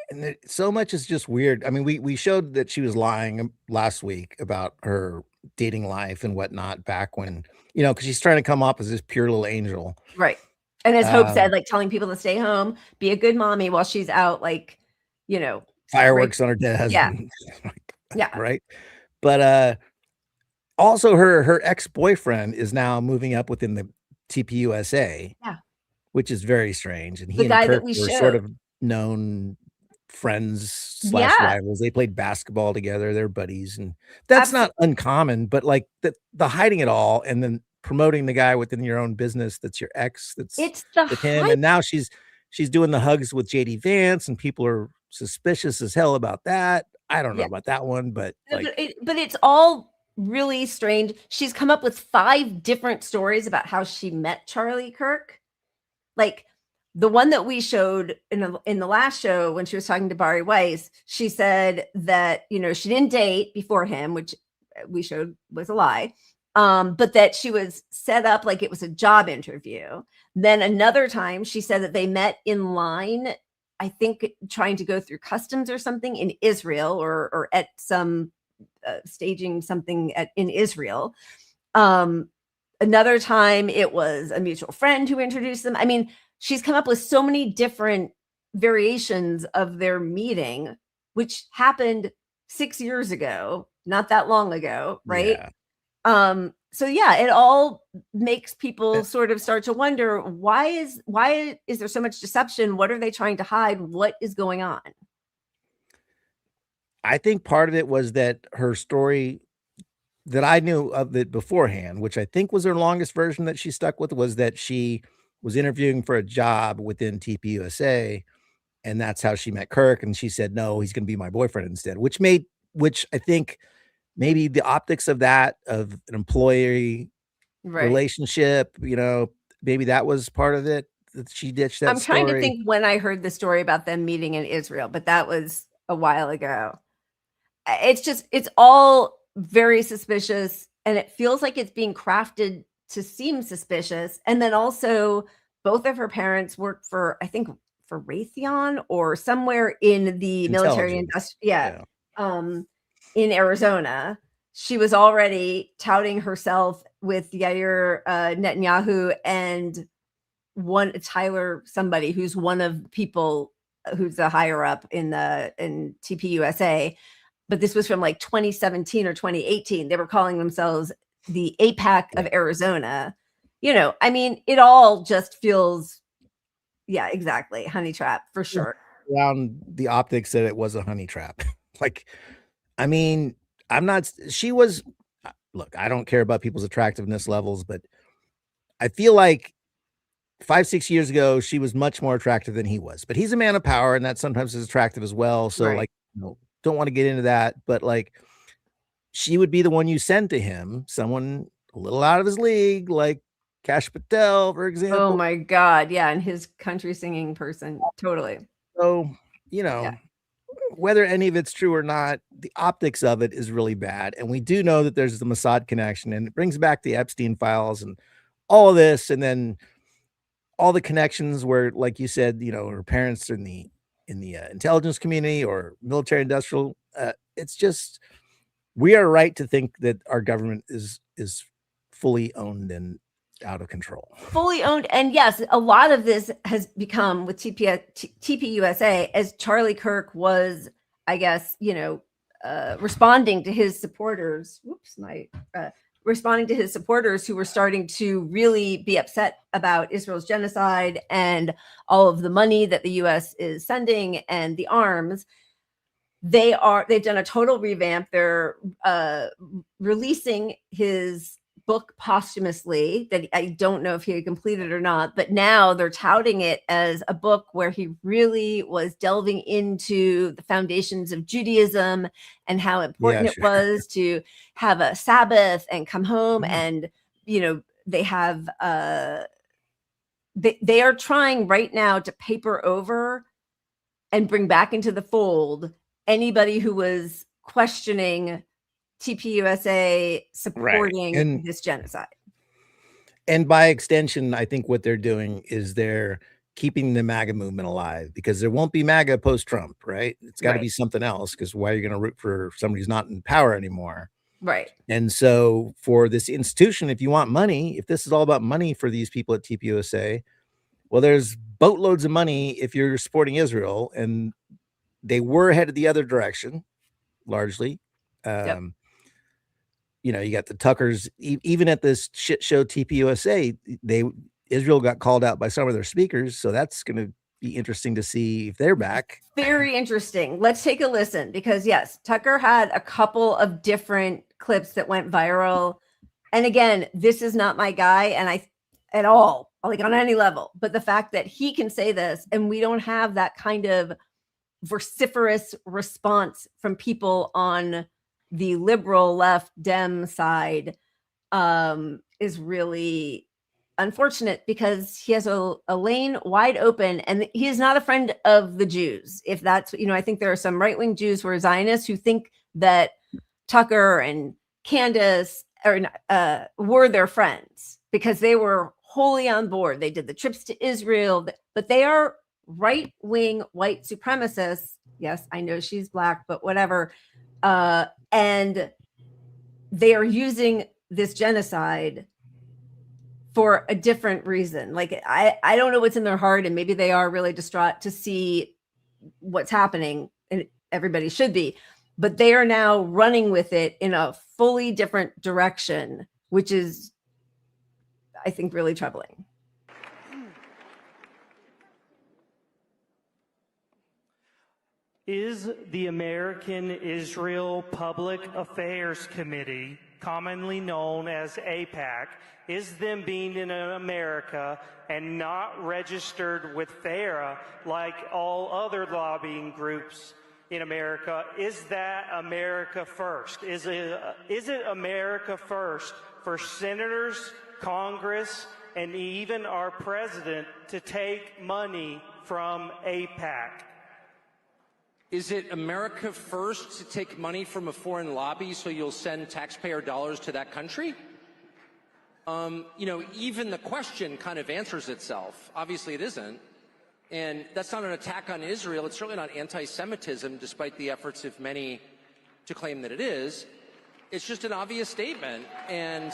Speaker 4: And so much is just weird. I mean, we showed that she was lying last week about her dating life and whatnot back when, because she's trying to come up as this pure little angel.
Speaker 3: Right. And as Hope said, like, telling people to stay home, be a good mommy while she's out, like,
Speaker 4: fireworks on her dead husband.
Speaker 3: Yeah.
Speaker 4: Right. But also her ex-boyfriend is now moving up within TPUSA,
Speaker 3: Yeah.
Speaker 4: which is very strange. And he
Speaker 3: The
Speaker 4: and
Speaker 3: guy that
Speaker 4: Kirk
Speaker 3: we
Speaker 4: were sort
Speaker 3: showed.
Speaker 4: of known friends /
Speaker 3: Yeah.
Speaker 4: rivals. They played basketball together. They're buddies, and that's not uncommon. But like the hiding it all and then promoting the guy within your own business that's your ex, that's
Speaker 3: It's the
Speaker 4: with him,
Speaker 3: hype.
Speaker 4: and now she's doing the hugs with JD Vance, and people are suspicious as hell about that. I don't know
Speaker 3: Yeah.
Speaker 4: about that one, but
Speaker 3: No,
Speaker 4: like,
Speaker 3: but it's all really strange. She's come up with 5 different stories about how she met Charlie Kirk. Like the one that we showed in the last show when she was talking to Bari Weiss, she said that, you know, she didn't date before him, which we showed was a lie. But that she was set up like it was a job interview. Then another time she said that they met in line, I think trying to go through customs or something in Israel or at some staging something in Israel. Another time it was a mutual friend who introduced them. I mean, she's come up with so many different variations of their meeting, which happened 6 years ago, not that long ago, right?
Speaker 4: yeah.
Speaker 3: So yeah, it all makes people sort of start to wonder, why is there so much deception? What are they trying to hide? What is going on?
Speaker 4: I think part of it was that her story that I knew of it beforehand, which I think was her longest version that she stuck with, was that she was interviewing for a job within TPUSA, and that's how she met Kirk. And she said, no, he's going to be my boyfriend instead, which I think maybe the optics of that, of an employee relationship, you know, maybe that was part of it, that she ditched that
Speaker 3: I'm trying to
Speaker 4: story.
Speaker 3: think when I heard the story about them meeting in Israel, but that was a while ago. It's all very suspicious, and it feels like it's being crafted to seem suspicious. And then also both of her parents worked for, I think, for Raytheon or somewhere in the military industrial, in Arizona. She was already touting herself with Yair Netanyahu and Tyler somebody who's one of the people who's a higher up in TPUSA. But this was from like 2017 or 2018. They were calling themselves the APAC of Arizona. You know, I mean, it all just feels, yeah, exactly. Honey trap for sure.
Speaker 4: Around the optics that it was a honey trap. Like, I mean, look, I don't care about people's attractiveness levels, but I feel like 5-6 years ago, she was much more attractive than he was. But he's a man of power, and that sometimes is attractive as well. So like, you know, don't want to get into that, but like, she would be the one you send to him, someone a little out of his league, like Kash Patel, for example.
Speaker 3: Oh my God. Yeah. And his country singing person. Totally.
Speaker 4: So, you know, whether any of it's true or not, the optics of it is really bad. And we do know that there's the Mossad connection, and it brings back the Epstein files and all of this. And then all the connections where, like you said, you know, her parents are in the intelligence community or military industrial. It's just, we are right to think that our government is fully owned and out of control.
Speaker 3: Fully owned. And yes, a lot of this has become with TPUSA, as Charlie Kirk was, I guess, you know, responding to his supporters. Responding to his supporters who were starting to really be upset about Israel's genocide and all of the money that the US is sending and the arms. They've done a total revamp. They're releasing his book posthumously that I don't know if he had completed or not, but now they're touting it as a book where he really was delving into the foundations of Judaism and how important it was to have a Sabbath and come home. And, you know, they have, they are trying right now to paper over and bring back into the fold anybody who was questioning TPUSA supporting this genocide.
Speaker 4: And by extension, I think what they're doing is they're keeping the MAGA movement alive, because there won't be MAGA post-Trump, right? It's got to be something else, because why are you going to root for somebody who's not in power anymore?
Speaker 3: Right.
Speaker 4: And so for this institution, if you want money, if this is all about money for these people at TPUSA, well, there's boatloads of money if you're supporting Israel, and they were headed the other direction, largely. you got the Tuckers, even at this shit show TPUSA, Israel got called out by some of their speakers. So that's going to be interesting to see if they're back.
Speaker 3: Very interesting. Let's take a listen, because yes, Tucker had a couple of different clips that went viral. And again, this is not my guy, and at all, like on any level, but the fact that he can say this and we don't have that kind of vociferous response from people on the liberal left Dem side is really unfortunate, because he has a lane wide open, and he is not a friend of the Jews. If that's, I think there are some right-wing Jews who are Zionists who think that Tucker and Candace were their friends because they were wholly on board. They did the trips to Israel, but they are right-wing white supremacists. Yes, I know she's black, but whatever. And they are using this genocide for a different reason. Like, I don't know what's in their heart, and maybe they are really distraught to see what's happening, and everybody should be, but they are now running with it in a fully different direction, which is, I think, really troubling.
Speaker 13: Is the American Israel Public Affairs Committee, commonly known as AIPAC, is them being in America and not registered with FARA like all other lobbying groups in America, is that America first? Is it America first for senators, Congress, and even our president to take money from AIPAC?
Speaker 14: Is it America first to take money from a foreign lobby so you'll send taxpayer dollars to that country? Even the question kind of answers itself. Obviously it isn't. And that's not an attack on Israel. It's certainly not anti-Semitism, despite the efforts of many to claim that it is. It's just an obvious statement. And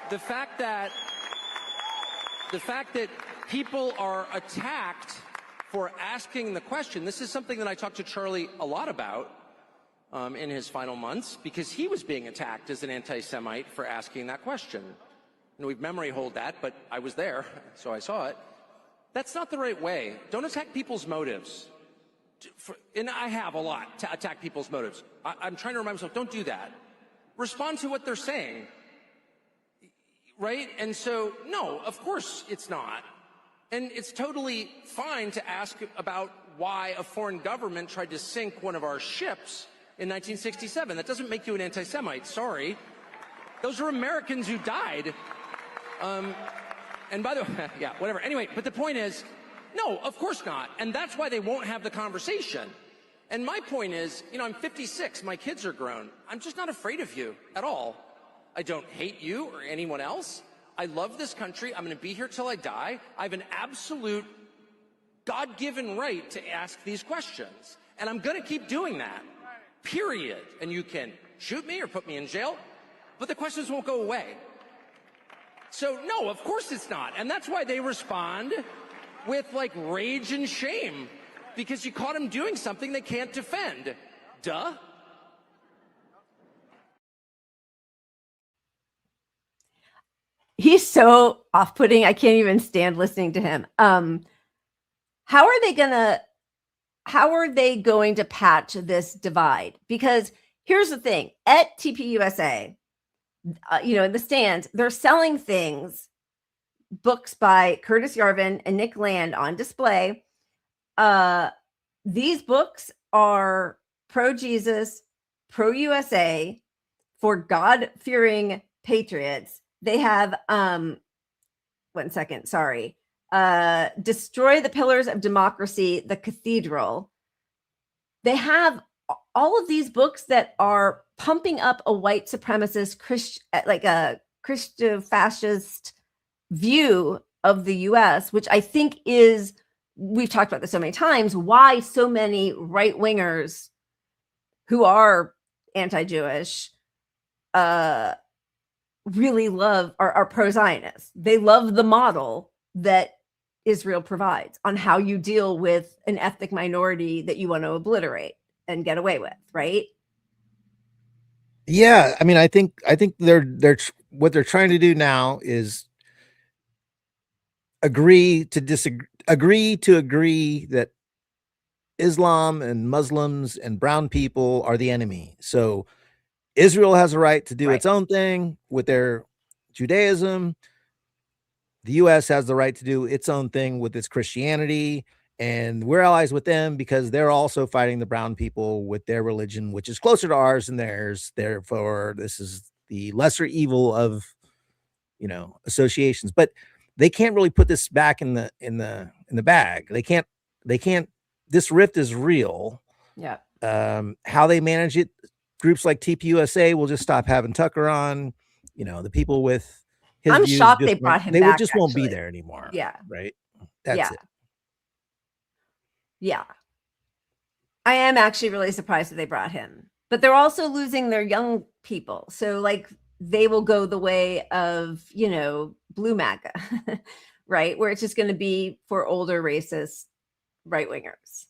Speaker 14: the fact that people are attacked for asking the question, this is something that I talked to Charlie a lot about in his final months, because he was being attacked as an anti-Semite for asking that question. We've memory hold that, but I was there, so I saw it. That's not the right way. Don't attack people's motives. And I have a lot to attack people's motives. I'm trying to remind myself, don't do that. Respond to what they're saying, right? And so, no, of course it's not. And it's totally fine to ask about why a foreign government tried to sink one of our ships in 1967. That doesn't make you an anti-Semite, sorry. Those are Americans who died. And by the way, yeah, whatever. Anyway, but the point is, no, of course not. And that's why they won't have the conversation. And my point is, I'm 56, my kids are grown. I'm just not afraid of you at all. I don't hate you or anyone else. I love this country. I'm going to be here till I die. I have an absolute God-given right to ask these questions. And I'm going to keep doing that, period. And you can shoot me or put me in jail, but the questions won't go away. So, no, of course it's not. And that's why they respond with, rage and shame, because you caught them doing something they can't defend. Duh.
Speaker 3: He's so off-putting. I can't even stand listening to him. How are they going to patch this divide? Because here's the thing, at TPUSA, in the stands, they're selling things, books by Curtis Yarvin and Nick Land on display. These books are pro-Jesus, pro-USA, for God-fearing patriots. They have, 1 second, sorry. Destroy the Pillars of Democracy, the Cathedral. They have all of these books that are pumping up a white supremacist, Christo-fascist view of the U.S., which I think is, we've talked about this so many times, why so many right-wingers who are anti-Jewish really are pro-Zionist. They love the model that Israel provides on how you deal with an ethnic minority that you want to obliterate and get away with, right?
Speaker 4: Yeah, I mean, I think what they're trying to do now is agree to disagree, agree that Islam and Muslims and brown people are the enemy. So Israel has a right to do its own thing with their Judaism. The US has the right to do its own thing with its Christianity. And we're allies with them because they're also fighting the brown people with their religion, which is closer to ours than theirs. Therefore, this is the lesser evil of, associations. But they can't really put this back in the bag. They can't. This rift is real.
Speaker 3: Yeah.
Speaker 4: How they manage it, groups like TPUSA will just stop having Tucker on. The people with his
Speaker 3: I'm
Speaker 4: views
Speaker 3: shocked
Speaker 4: just
Speaker 3: they brought him
Speaker 4: they
Speaker 3: back.
Speaker 4: just won't be
Speaker 3: actually.
Speaker 4: there anymore.
Speaker 3: Yeah.
Speaker 4: Right. That's it.
Speaker 3: Yeah. I am actually really surprised that they brought him, but they're also losing their young people. So like they will go the way of, blue MAGA, right? Where it's just going to be for older racist right wingers.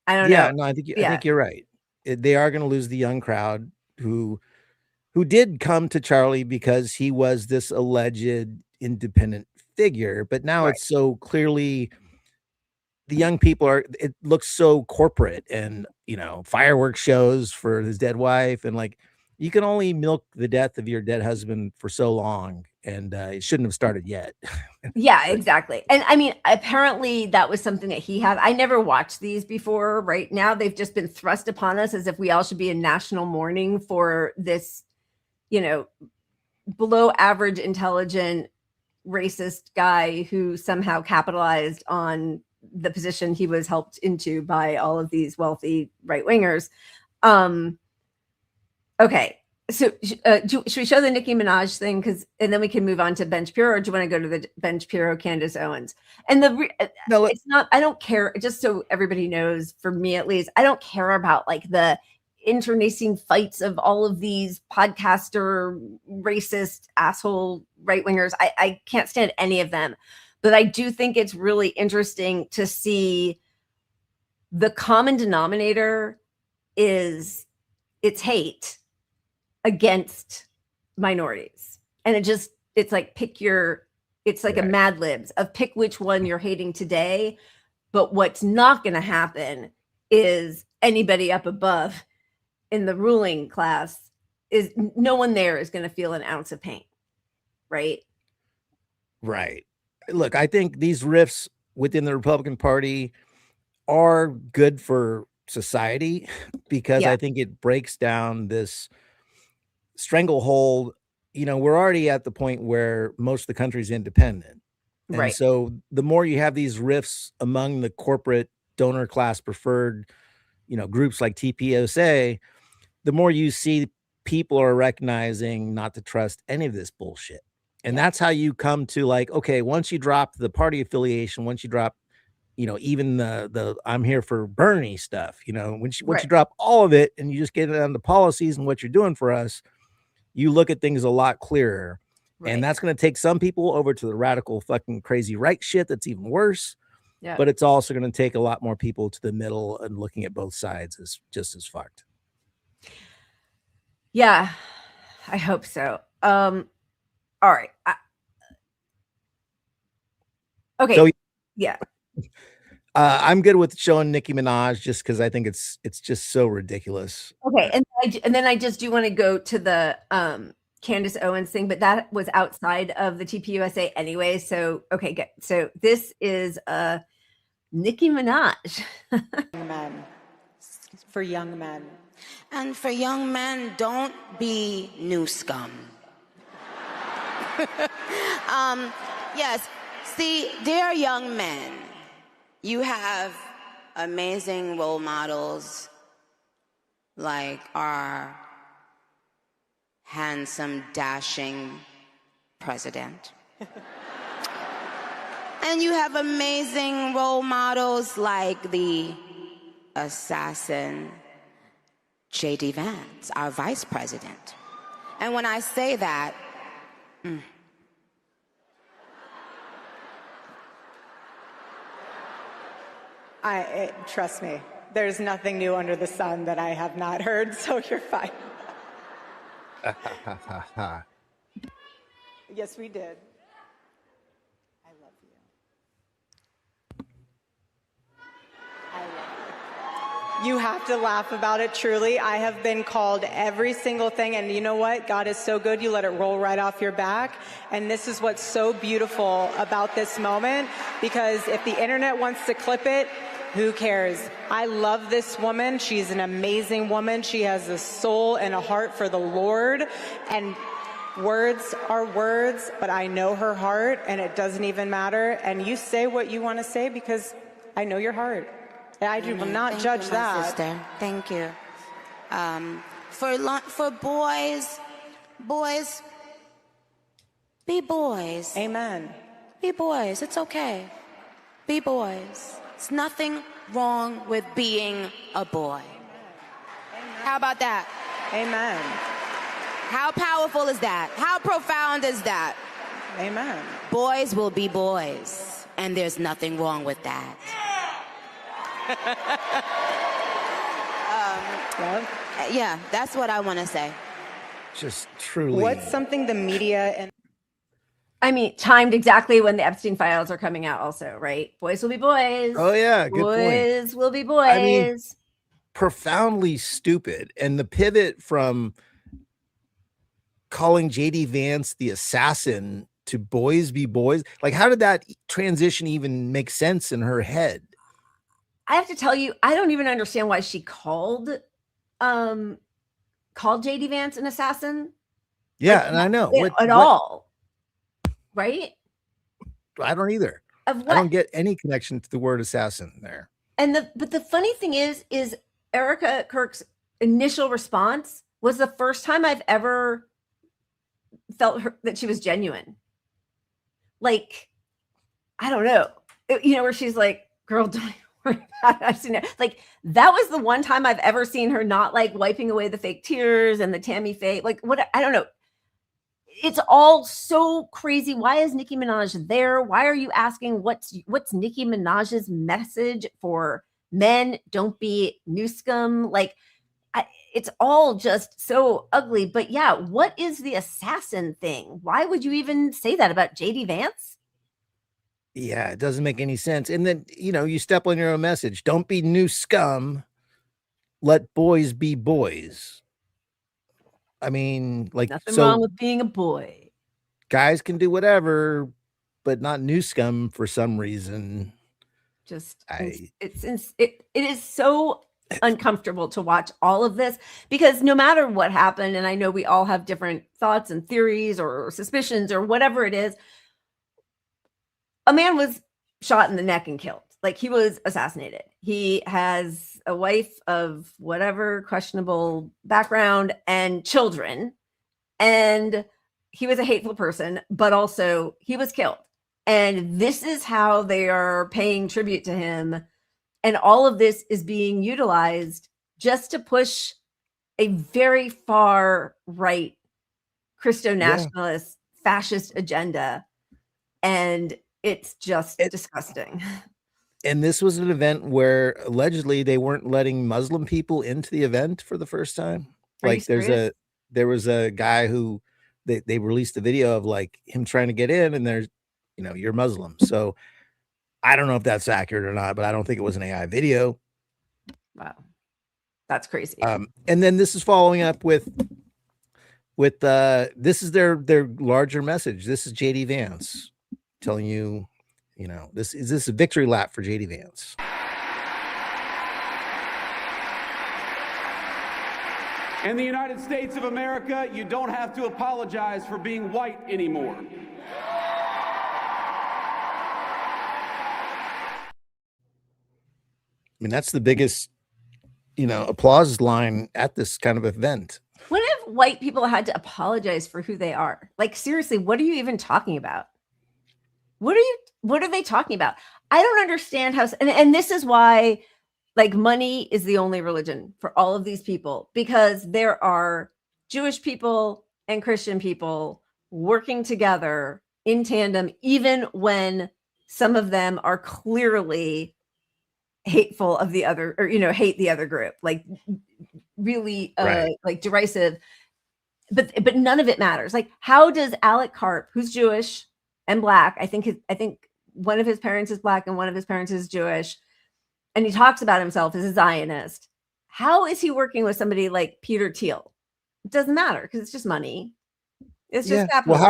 Speaker 3: I don't know.
Speaker 4: No, I think you're right. They are going to lose the young crowd who did come to Charlie because he was this alleged independent figure, but now it's so clearly the young people it looks so corporate and, fireworks shows for his dead wife. And like, you can only milk the death of your dead husband for so long. And it shouldn't have started yet.
Speaker 3: Yeah, exactly. And I mean, apparently that was something that he had. I never watched these before. Right now, they've just been thrust upon us as if we all should be in national mourning for this, below average intelligent racist guy who somehow capitalized on the position he was helped into by all of these wealthy right wingers. Okay. So should we show the Nicki Minaj thing? And then we can move on to Ben Shapiro, or do you want to go to the Ben Shapiro, Candace Owens? And it's not, I don't care, just so everybody knows, for me at least, I don't care about like the internecine fights of all of these podcaster, racist, asshole right wingers. I can't stand any of them. But I do think it's really interesting to see the common denominator is it's hate against minorities. And it's like it's like a Mad Libs of pick which one you're hating today. But what's not going to happen is anybody up above in the ruling class is no one there is going to feel an ounce of pain. Right.
Speaker 4: Right. Look, I think these rifts within the Republican Party are good for society because I think it breaks down this stranglehold. We're already at the point where most of the country's independent. And so the more you have these rifts among the corporate donor class preferred, groups like TPUSA, the more you see people are recognizing not to trust any of this bullshit. And that's how you come to like, okay, once you drop the party affiliation, once you drop, even the I'm here for Bernie stuff, once you drop all of it and you just get down to policies and what you're doing for us, you look at things a lot clearer. And that's going to take some people over to the radical fucking crazy right shit that's even worse. Yeah. But it's also going to take a lot more people to the middle and looking at both sides is just as fucked.
Speaker 3: Yeah, I hope so. All right. Okay. So, yeah.
Speaker 4: I'm good with showing Nicki Minaj just because I think it's just so ridiculous.
Speaker 3: Okay, and then I just do want to go to the Candace Owens thing, but that was outside of the TPUSA anyway. So okay, good. So this is Nicki Minaj.
Speaker 15: Men, for young men, and for young men, don't be new scum. Yes, see, dear young men, you have amazing role models like our handsome, dashing president. And you have amazing role models like the assassin JD Vance, our vice president. And when I say that,
Speaker 11: trust me, there's nothing new under the sun that I have not heard, so you're fine. Yes, we did. I love you. I love you. You have to laugh about it, truly. I have been called every single thing, and you know what? God is so good, you let it roll right off your back. And this is what's so beautiful about this moment, because if the internet wants to clip it, who cares? I love this woman. She's an amazing woman. She has a soul and a heart for the Lord. And words are words, but I know her heart, and it doesn't even matter. And you say what you want to say because I know your heart. I do not judge
Speaker 15: you,
Speaker 11: that.
Speaker 15: Sister. Thank you. For boys, be boys.
Speaker 11: Amen.
Speaker 15: Be boys. It's okay. Be boys. It's nothing wrong with being a boy.
Speaker 11: Amen.
Speaker 15: How about that?
Speaker 11: Amen.
Speaker 15: How powerful is that? How profound is that?
Speaker 11: Amen.
Speaker 15: Boys will be boys, and there's nothing wrong with that. Yeah, that's what I want to say.
Speaker 4: Just truly.
Speaker 11: What's something the media and
Speaker 3: I mean, timed exactly when the Epstein files are coming out also, right? Boys will be boys.
Speaker 4: Oh, yeah, good point.
Speaker 3: Boys will be boys.
Speaker 4: I mean, profoundly stupid. And the pivot from calling JD Vance the assassin to boys be boys, like how did that transition even make sense in her head?
Speaker 3: I have to tell you, I don't even understand why she called JD Vance an assassin.
Speaker 4: Yeah,
Speaker 3: like,
Speaker 4: and I know
Speaker 3: all. Right?
Speaker 4: I don't either.
Speaker 3: Of what?
Speaker 4: I don't get any connection to the word assassin there.
Speaker 3: And but the funny thing is Erika Kirk's initial response was the first time I've ever felt that she was genuine. Like, I don't know, where she's like, "Girl, don't worry about it. I've seen it." Like, that was the one time I've ever seen her not like wiping away the fake tears and the Tammy Faye. Like, what? I don't know. It's all so crazy. Why is Nicki Minaj there? Why are you asking what's Nicki Minaj's message for men? Don't be new scum. Like, it's all just so ugly. But yeah, what is the assassin thing? Why would you even say that about JD Vance?
Speaker 4: Yeah, it doesn't make any sense. And then, you step on your own message. Don't be new scum. Let boys be boys. I mean, like,
Speaker 3: nothing wrong with being a boy.
Speaker 4: Guys can do whatever, but not new scum for some reason.
Speaker 3: Just it is so uncomfortable to watch all of this, because no matter what happened, and I know we all have different thoughts and theories or suspicions or whatever it is, a man was shot in the neck and killed. Like, he was assassinated. He has a wife of whatever questionable background and children. And he was a hateful person, but also he was killed. And this is how they are paying tribute to him. And all of this is being utilized just to push a very far right Christo-nationalist fascist agenda. And it's just disgusting.
Speaker 4: And this was an event where allegedly they weren't letting Muslim people into the event for the first time. Like, there was a guy who they released a video of like him trying to get in, and there's, you're Muslim. So I don't know if that's accurate or not, but I don't think it was an AI video.
Speaker 3: Wow. That's crazy.
Speaker 4: And then this is following up with this is their larger message. This is JD Vance telling you, this is a victory lap for JD Vance.
Speaker 16: In the United States of America, you don't have to apologize for being white anymore.
Speaker 4: I mean, that's the biggest, applause line at this kind of event.
Speaker 3: When have white people had to apologize for who they are? Like, seriously, what are you even talking about? What are they talking about? I don't understand how, and this is why, like, money is the only religion for all of these people, because there are Jewish people and Christian people working together in tandem, even when some of them are clearly hateful of the other, or, hate the other group, like really,
Speaker 4: right.
Speaker 3: like derisive. but none of it matters. Like, how does Alec Karp, who's Jewish and Black, I think one of his parents is Black and one of his parents is Jewish, and he talks about himself as a Zionist. How is he working with somebody like Peter Thiel? It doesn't matter because it's just money. It's just capital.
Speaker 4: Well,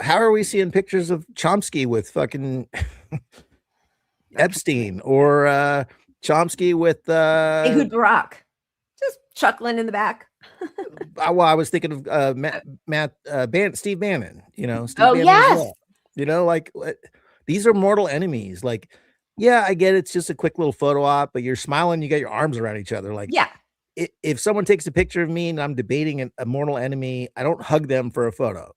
Speaker 4: how are we seeing pictures of Chomsky with fucking Epstein or Chomsky with
Speaker 3: Ehud Barak, just chuckling in the back?
Speaker 4: Well, I was thinking of Steve Bannon, Steve Bannon as
Speaker 3: yes.
Speaker 4: well. Like these are mortal enemies. Like, yeah, I get it's just a quick little photo op, but you're smiling, you got your arms around each other. Like,
Speaker 3: yeah.
Speaker 4: If someone takes a picture of me and I'm debating a mortal enemy, I don't hug them for a photo.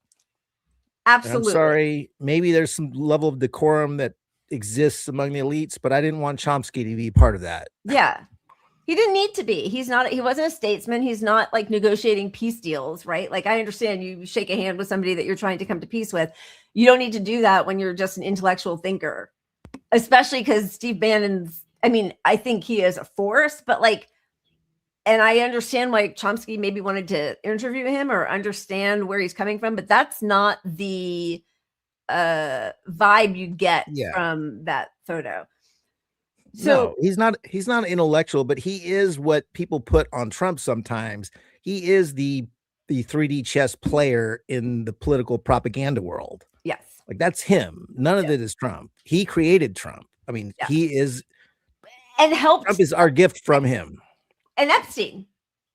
Speaker 3: Absolutely.
Speaker 4: I'm sorry. Maybe there's some level of decorum that exists among the elites, but I didn't want Chomsky to be part of that.
Speaker 3: Yeah. He didn't need to be. He wasn't a statesman. He's not like negotiating peace deals, right? Like, I understand you shake a hand with somebody that you're trying to come to peace with. You don't need to do that when you're just an intellectual thinker, especially because Steve Bannon's, I think he is a force, but like, and I understand why Chomsky maybe wanted to interview him or understand where he's coming from, but that's not the vibe you get from that photo. So
Speaker 4: no, he's not intellectual, but he is what people put on Trump sometimes. He is the 3D chess player in the political propaganda world.
Speaker 3: Yes.
Speaker 4: Like, that's him. None of it is Trump. He created Trump. He is,
Speaker 3: and helped.
Speaker 4: Trump is our gift from him.
Speaker 3: And Epstein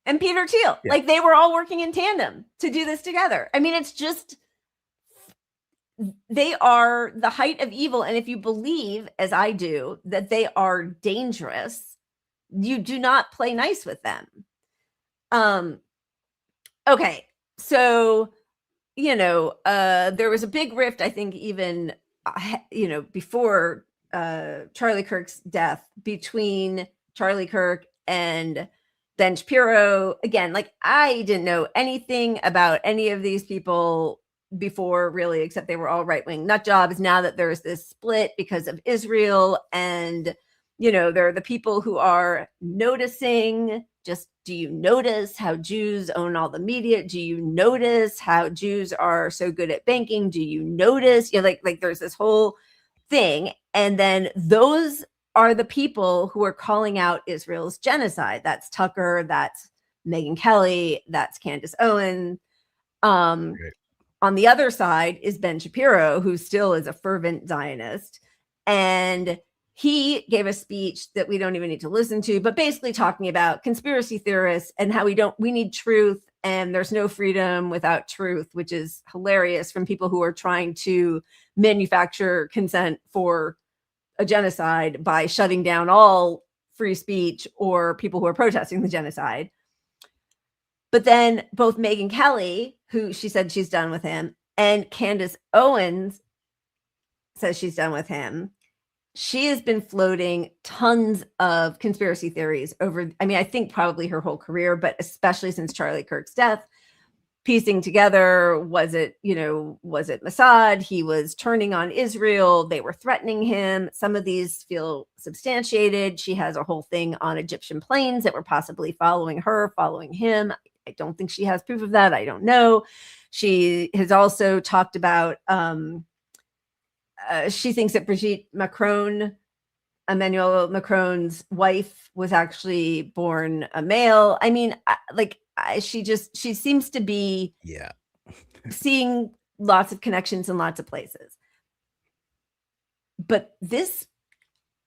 Speaker 3: and Peter Thiel. Yeah. Like, they were all working in tandem to do this together. It's just, they are the height of evil. And if you believe, as I do, that they are dangerous, you do not play nice with them. Okay. So, there was a big rift, I think, even, before Charlie Kirk's death, between Charlie Kirk and Ben Shapiro. Again, like, I didn't know anything about any of these people before, really, except they were all right-wing nut jobs. Now that there's this split because of Israel, and there are the people who are noticing, just, do you notice how Jews own all the media? Do you notice how Jews are so good at banking? Do you notice, like there's this whole thing. And then those are the people who are calling out Israel's genocide. That's Tucker, that's Megyn Kelly, that's Candace Owens. On the other side is Ben Shapiro, who still is a fervent Zionist. And he gave a speech that we don't even need to listen to, but basically talking about conspiracy theorists and how we need truth, and there's no freedom without truth, which is hilarious from people who are trying to manufacture consent for a genocide by shutting down all free speech or people who are protesting the genocide. But then both Megyn Kelly, who she said she's done with him, and Candace Owens says she's done with him. She has been floating tons of conspiracy theories over, I think probably her whole career, but especially since Charlie Kirk's death, piecing together, was it Mossad? He was turning on Israel. They were threatening him. Some of these feel substantiated. She has a whole thing on Egyptian planes that were possibly following her, following him. I don't think she has proof of that. I don't know. She has also talked about, she thinks that Brigitte Macron, Emmanuel Macron's wife, was actually born a male. She seems to be seeing lots of connections in lots of places. But this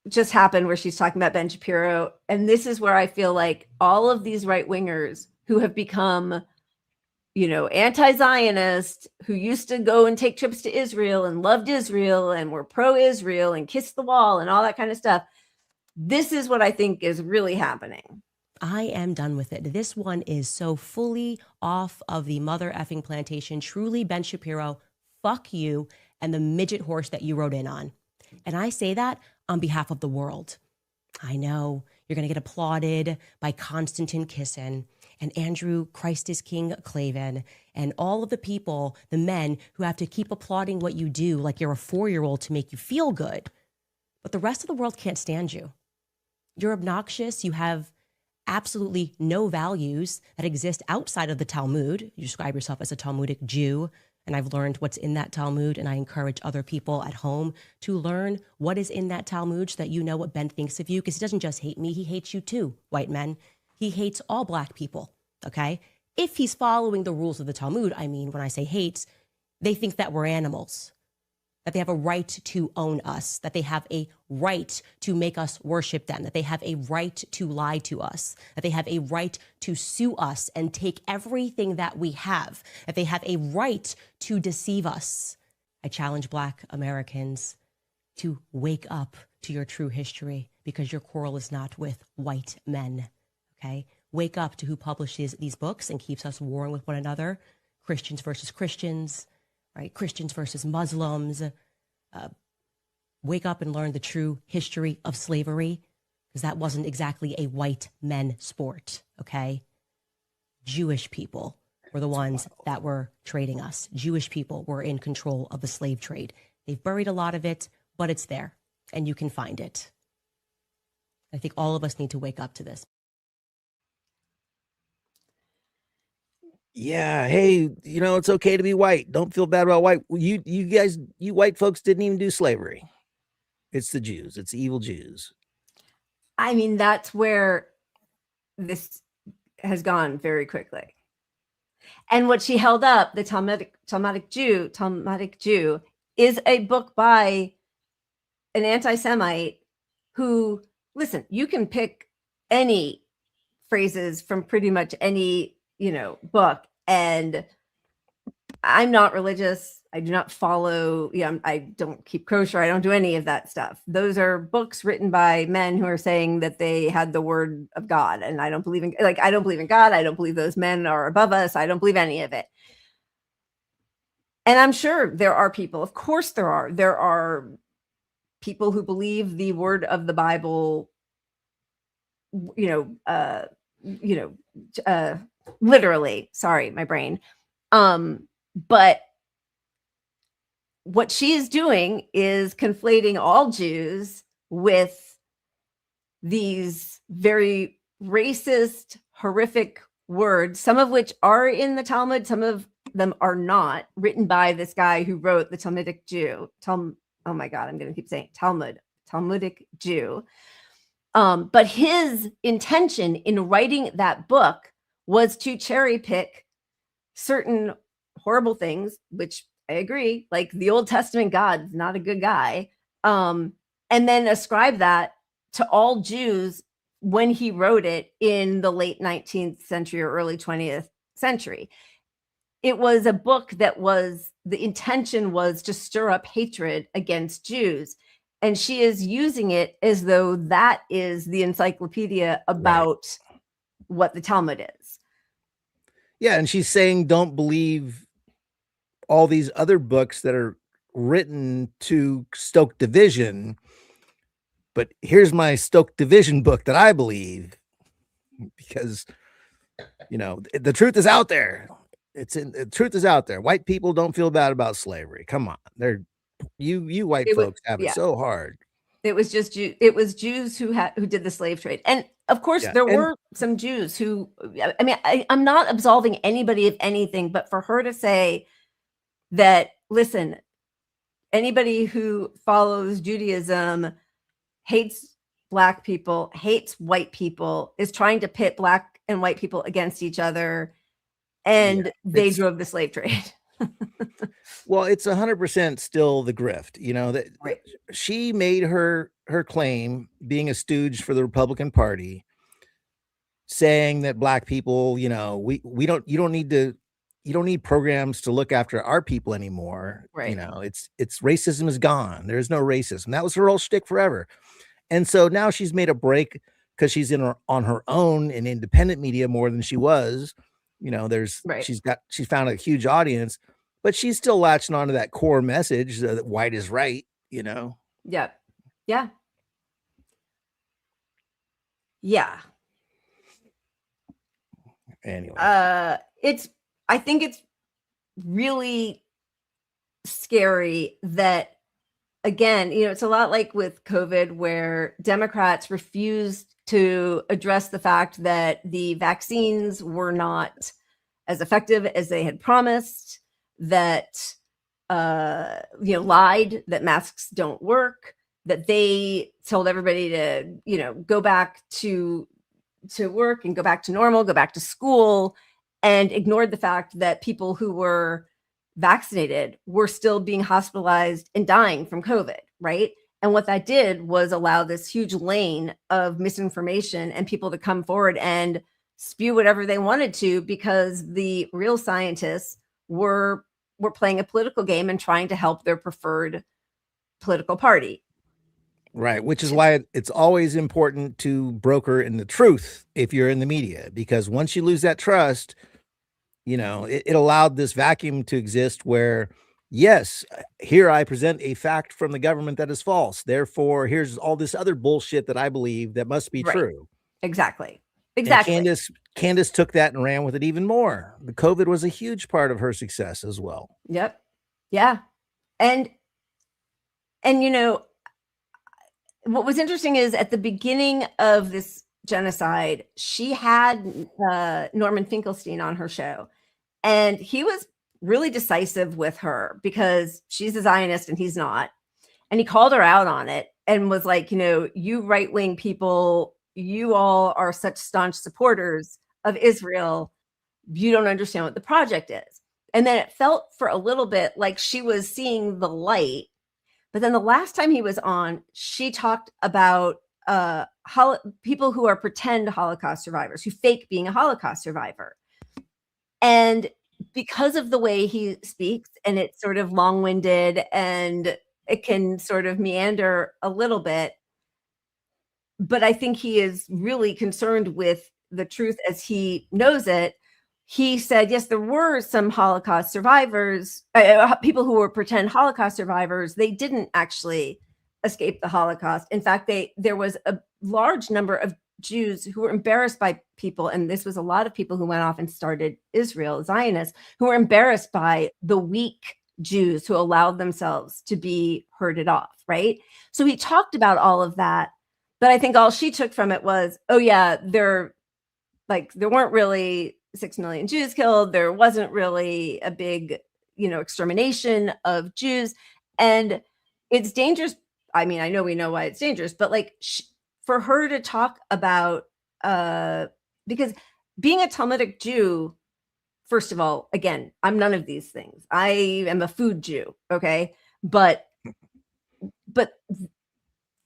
Speaker 3: just happened where she's talking about Ben Shapiro. And this is where I feel like all of these right-wingers who have become, anti-Zionist, who used to go and take trips to Israel and loved Israel and were pro-Israel and kissed the wall and all that kind of stuff. This is what I think is really happening.
Speaker 17: I am done with it. This one is so fully off of the mother effing plantation. Truly, Ben Shapiro, fuck you and the midget horse that you rode in on. And I say that on behalf of the world. I know you're going to get applauded by Konstantin Kisin and Andrew Christ is King Clavin and all of the people, the men who have to keep applauding what you do like you're a 4-year-old to make you feel good. But the rest of the world can't stand you. You're obnoxious. You have absolutely no values that exist outside of the Talmud. You describe yourself as a Talmudic Jew, and I've learned what's in that Talmud, and I encourage other people at home to learn what is in that Talmud so that you know what Ben thinks of you, because he doesn't just hate me, he hates you too, white men. He hates all Black people, okay? If he's following the rules of the Talmud, I mean, when I say hates, they think that we're animals, that they have a right to own us, that they have a right to make us worship them, that they have a right to lie to us, that they have a right to sue us and take everything that we have, that they have a right to deceive us. I challenge Black Americans to wake up to your true history, because your quarrel is not with white men, okay? Wake up to who publishes these books and keeps us warring with one another. Christians versus Christians, right? Christians versus Muslims. Wake up and learn the true history of slavery, because that wasn't exactly a white men sport, okay? Jewish people were the ones that were trading us. Jewish people were in control of the slave trade. They've buried a lot of it, but it's there, and you can find it. I think all of us need to wake up to this.
Speaker 4: Yeah, hey, you know, it's okay to be white. Don't feel bad about white. You guys, you white folks didn't even do slavery. It's the Jews. It's the evil Jews.
Speaker 3: I mean, that's where this has gone very quickly. And what she held up, the Talmudic Jew, is a book by an anti-Semite who, listen, you can pick any phrases from pretty much any, book. And I'm not religious. I do not follow, I don't keep kosher. I don't do any of that stuff. Those are books written by men who are saying that they had the word of God. And I don't believe in, I don't believe in God. I don't believe those men are above us. I don't believe any of it. And I'm sure there are people, of course there are people who believe the word of the Bible, literally, sorry, my brain. But what she is doing is conflating all Jews with these very racist, horrific words, some of which are in the Talmud, some of them are not, written by this guy who wrote the Talmudic Jew. Oh my God, I'm going to keep saying Talmudic Jew. But his intention in writing that book was to cherry pick certain horrible things, which I agree, like the Old Testament God's not a good guy, and then ascribe that to all Jews when he wrote it in the late 19th century or early 20th century. It was a book that the intention was to stir up hatred against Jews. And she is using it as though that is the encyclopedia about what the Talmud is.
Speaker 4: Yeah, and she's saying don't believe all these other books that are written to stoke division. But here's my stoke division book that I believe, because, the truth is out there. The truth is out there. White people don't feel bad about slavery. Come on. You white folks have it so hard.
Speaker 3: It was just Jews who did the slave trade. And of course, there were some Jews who, I mean, I'm not absolving anybody of anything, but for her to say that, listen, anybody who follows Judaism hates Black people, hates white people, is trying to pit Black and white people against each other, and they drove the slave trade.
Speaker 4: Well, it's 100% still the grift, that she made her claim being a stooge for the Republican Party, saying that Black people, you don't need programs to look after our people anymore.
Speaker 3: Right.
Speaker 4: It's racism is gone. There's no racism. That was her whole shtick forever. And so now she's made a break because she's on her own in independent media more than she was. She's found a huge audience. But she's still latching onto that core message that white is right,
Speaker 3: Yeah.
Speaker 4: Anyway.
Speaker 3: I think it's really scary that, again, it's a lot like with COVID, where Democrats refused to address the fact that the vaccines were not as effective as they had promised, that lied that masks don't work, that they told everybody to go back to work and go back to normal, go back to school, and ignored the fact that people who were vaccinated were still being hospitalized and dying from COVID, right? And what that did was allow this huge lane of misinformation and people to come forward and spew whatever they wanted to, because the real scientists were playing a political game and trying to help their preferred political party.
Speaker 4: Right, which is why it's always important to broker in the truth if you're in the media, because once you lose that trust, it allowed this vacuum to exist where, yes, here I present a fact from the government that is false. Therefore, here's all this other bullshit that I believe that must be true.
Speaker 3: Exactly.
Speaker 4: And Candace took that and ran with it even more. The COVID was a huge part of her success as well.
Speaker 3: Yep. Yeah. And what was interesting is at the beginning of this genocide, she had Norman Finkelstein on her show, and he was really decisive with her because she's a Zionist and he's not. And he called her out on it and was like, you right-wing people, you all are such staunch supporters of Israel. You don't understand what the project is. And then it felt for a little bit like she was seeing the light. But then the last time he was on, she talked about people who are pretend Holocaust survivors, who fake being a Holocaust survivor. And because of the way he speaks, and it's sort of long-winded and it can sort of meander a little bit, but I think he is really concerned with the truth as he knows it. He said, yes, there were some Holocaust survivors, people who were pretend Holocaust survivors. They didn't actually escape the Holocaust. In fact, there was a large number of Jews who were embarrassed by people, and this was a lot of people who went off and started Israel, Zionists, who were embarrassed by the weak Jews who allowed themselves to be herded off, right? So he talked about all of that, but I think all she took from it was, oh yeah, there weren't really 6 million Jews killed. There wasn't really a big, extermination of Jews. And it's dangerous. I mean, I know we know why it's dangerous, but for her to talk about, because being a Talmudic Jew, first of all, again, I'm none of these things. I am a food Jew. Okay. But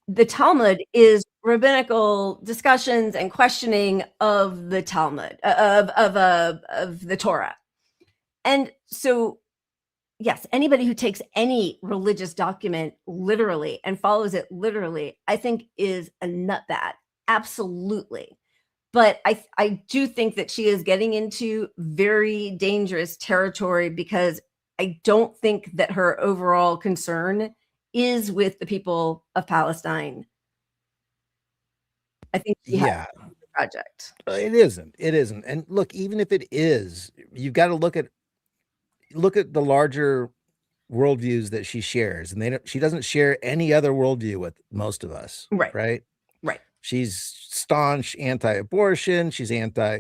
Speaker 3: the Talmud is rabbinical discussions and questioning of the Talmud, of the Torah. And so, yes, anybody who takes any religious document literally and follows it literally, I think is a nutbag. Absolutely. But I do think that she is getting into very dangerous territory, because I don't think that her overall concern is with the people of Palestine. I think she has the project.
Speaker 4: It isn't. And look, even if it is, you've got to look at the larger worldviews that she shares, and she doesn't share any other worldview with most of us. Right. She's staunch anti-abortion. She's a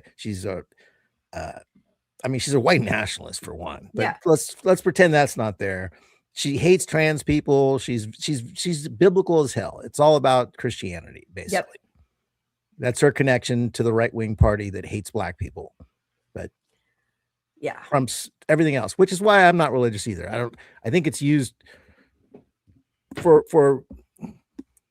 Speaker 4: white nationalist for one. But let's pretend that's not there. She hates trans people. She's biblical as hell. It's all about Christianity, basically. Yep. That's her connection to the right-wing party that hates black people. But trumps everything else, which is why I'm not religious either. I think it's used for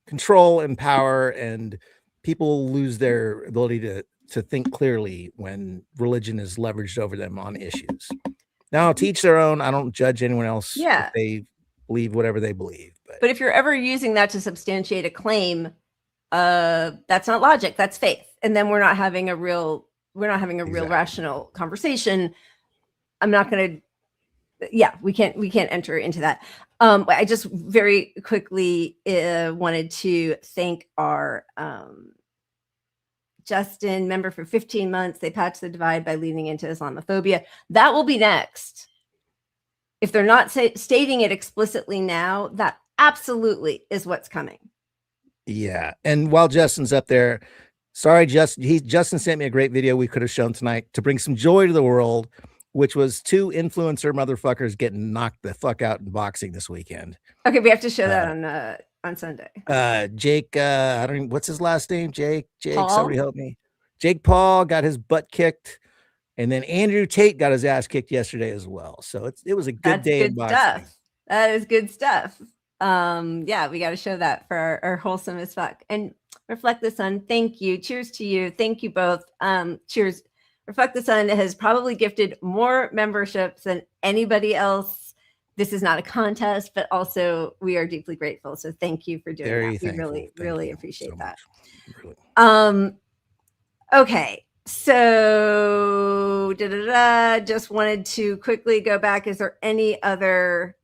Speaker 4: control and power, and people lose their ability to think clearly when religion is leveraged over them on issues. Now, to each their own. I don't judge anyone else if they believe whatever they believe.
Speaker 3: But if you're ever using that to substantiate a claim, that's not logic, that's faith. And then we're not having a real rational conversation. I'm not going to, we can't enter into that. I just very quickly wanted to thank our Justin, member for 15 months. They patch the divide by leaning into Islamophobia. That will be next. If they're not stating it explicitly now, that absolutely is what's coming.
Speaker 4: Yeah. And while Justin's up there, Sorry, Justin sent me a great video we could have shown tonight to bring some joy to the world, which was 2 influencer motherfuckers getting knocked the fuck out in boxing this weekend.
Speaker 3: Okay, we have to show that on Sunday.
Speaker 4: Jake, I don't even, what's his last name? Jake,
Speaker 3: Paul?
Speaker 4: somebody help me. Jake Paul got his butt kicked, and then Andrew Tate got his ass kicked yesterday as well. So it was a good day in boxing.
Speaker 3: Stuff. That is good stuff. Yeah, we got to show that for our wholesome as fuck. And Reflect the Sun, thank you. Cheers to you. Thank you both. Cheers. Reflect the Sun has probably gifted more memberships than anybody else. This is not a contest, but also we are deeply grateful. So thank you for doing that. We really appreciate that. Really. Okay. So just wanted to quickly go back. Is there any other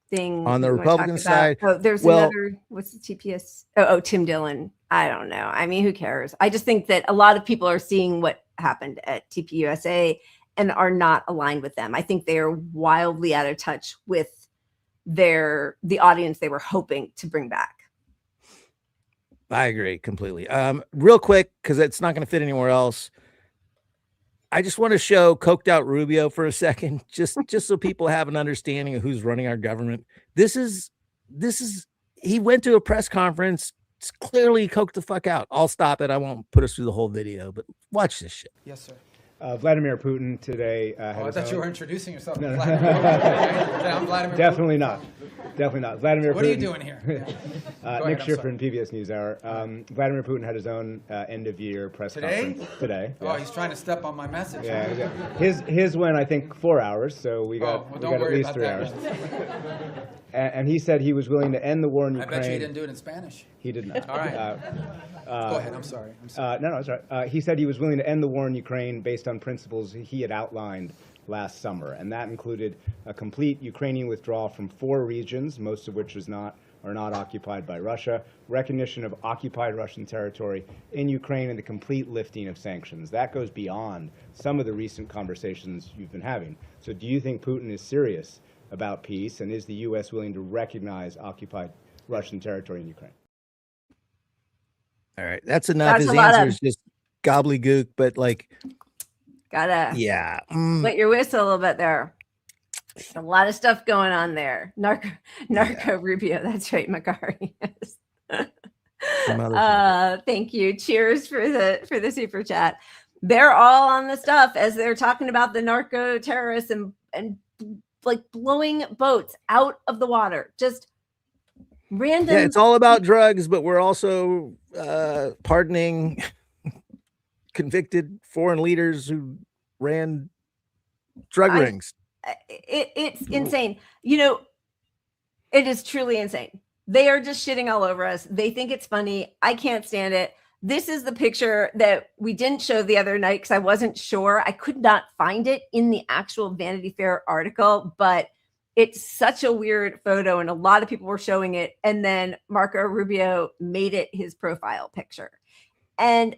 Speaker 3: thing
Speaker 4: on the Republican side?
Speaker 3: Oh, there's another. What's the TPS? Oh, Tim Dillon. I don't know. I mean, who cares? I just think that a lot of people are seeing what happened at TPUSA and are not aligned with them. I think they are wildly out of touch with the audience they were hoping to bring back.
Speaker 4: I agree completely. Real quick, because it's not going to fit anywhere else. I just want to show coked out Rubio for a second, just so people have an understanding of who's running our government. This is he went to a press conference. It's clearly coked the fuck out. I'll stop it. I won't put us through the whole video, but watch this shit.
Speaker 18: Yes, sir.
Speaker 19: Vladimir Putin today.
Speaker 18: I thought you were introducing yourself.
Speaker 19: No.
Speaker 18: Vladimir
Speaker 19: Definitely
Speaker 18: Putin.
Speaker 19: not. Definitely not. Vladimir
Speaker 18: what
Speaker 19: Putin.
Speaker 18: Are you doing here?
Speaker 19: Nick Schifrin, PBS NewsHour. Vladimir Putin had his own end-of-year press conference today.
Speaker 18: Oh, he's trying to step on my message.
Speaker 19: Yeah. His went, I think, 4 hours, so we got at least 3 hours. And he said he was willing to end the war in Ukraine.
Speaker 18: I bet you he didn't do it in Spanish.
Speaker 19: He did not.
Speaker 18: All right. Go ahead. I'm sorry.
Speaker 19: No, it's all right. He said he was willing to end the war in Ukraine based on principles he had outlined last summer, and that included a complete Ukrainian withdrawal from 4 regions, most of which are not occupied by Russia, recognition of occupied Russian territory in Ukraine, and the complete lifting of sanctions. That goes beyond some of the recent conversations you've been having. So do you think Putin is serious about peace, and is the U.S. willing to recognize occupied Russian territory in Ukraine?
Speaker 4: All right, that's enough. His answer is just gobbledygook, but like,
Speaker 3: gotta
Speaker 4: let
Speaker 3: your whistle a little bit there. There's a lot of stuff going on there. Narco Rubio. That's right, Makari. Thank you. Cheers for the super chat. They're all on the stuff as they're talking about the narco terrorists and like blowing boats out of the water. Just random.
Speaker 4: Yeah, it's all about drugs, but we're also pardoning convicted foreign leaders who ran drug rings.
Speaker 3: It's insane. You know, it is truly insane. They are just shitting all over us. They think it's funny. I can't stand it. This is the picture that we didn't show the other night because I wasn't sure. I could not find it in the actual Vanity Fair article, but it's such a weird photo and a lot of people were showing it. And then Marco Rubio made it his profile picture. And,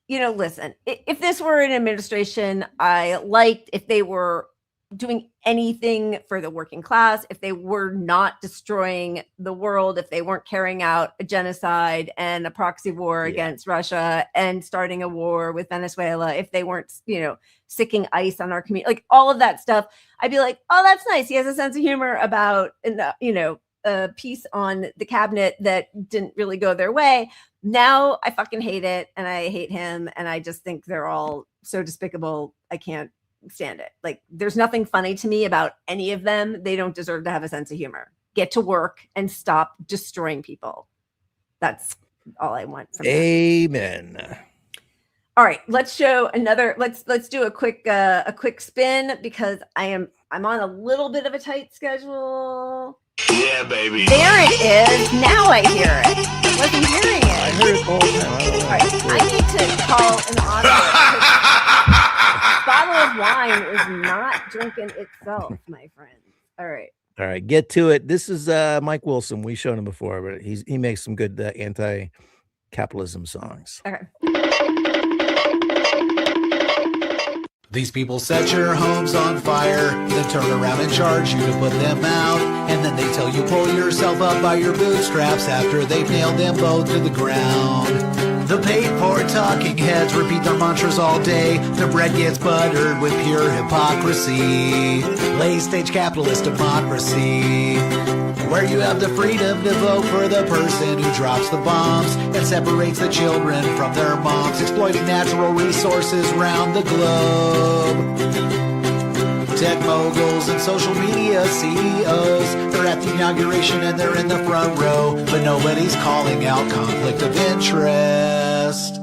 Speaker 3: you know, listen, if this were an administration I liked, if they were doing anything for the working class, if they were not destroying the world, if they weren't carrying out a genocide and a proxy war against Russia and starting a war with Venezuela, if they weren't, you know, sicking ice on our community, like all of that stuff, I'd be like, oh, that's nice. He has a sense of humor about, you know, a piece on the cabinet that didn't really go their way. Now I fucking hate it and I hate him and I just think they're all so despicable. I can't stand it. Like, there's nothing funny to me about any of them. They don't deserve to have a sense of humor. Get to work and stop destroying people. That's all I want from
Speaker 4: Amen.
Speaker 3: Them. All right, let's show another. Let's do a quick spin because I'm on a little bit of a tight schedule.
Speaker 9: Yeah, baby.
Speaker 3: There it is. Now I hear it. I wasn't hearing it.
Speaker 4: I heard it all the time.
Speaker 3: All right, I need to call an auditor. Bottle of wine is not drinking itself, my friend. All right,
Speaker 4: get to it. This is Mike Wilson. We showed him before, but he makes some good anti-capitalism songs.
Speaker 3: Okay.
Speaker 20: These people set your homes on fire, then turn around and charge you to put them out. And then they tell you pull yourself up by your bootstraps after they've nailed them both to the ground. The paid-for talking heads repeat their mantras all day. The bread gets buttered with pure hypocrisy. Late-stage capitalist democracy, where you have the freedom to vote for the person who drops the bombs and separates the children from their moms, exploiting natural resources round the globe. Tech moguls and social media CEOs are at the inauguration and they're in the front row, but nobody's calling out conflict of interest.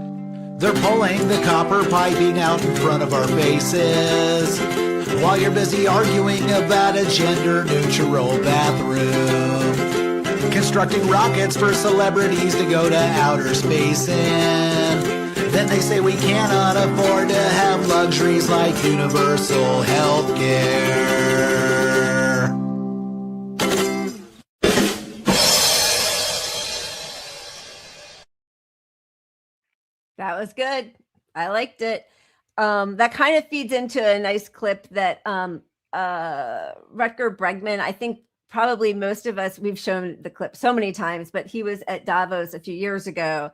Speaker 20: They're pulling the copper piping out in front of our faces, while you're busy arguing about a gender-neutral bathroom, constructing rockets for celebrities to go to outer space in. Then they say we cannot afford to have luxuries like universal health care.
Speaker 3: That was good. I liked it. That kind of feeds into a nice clip that Rutger Bregman, I think probably most of us, we've shown the clip so many times, but he was at Davos a few years ago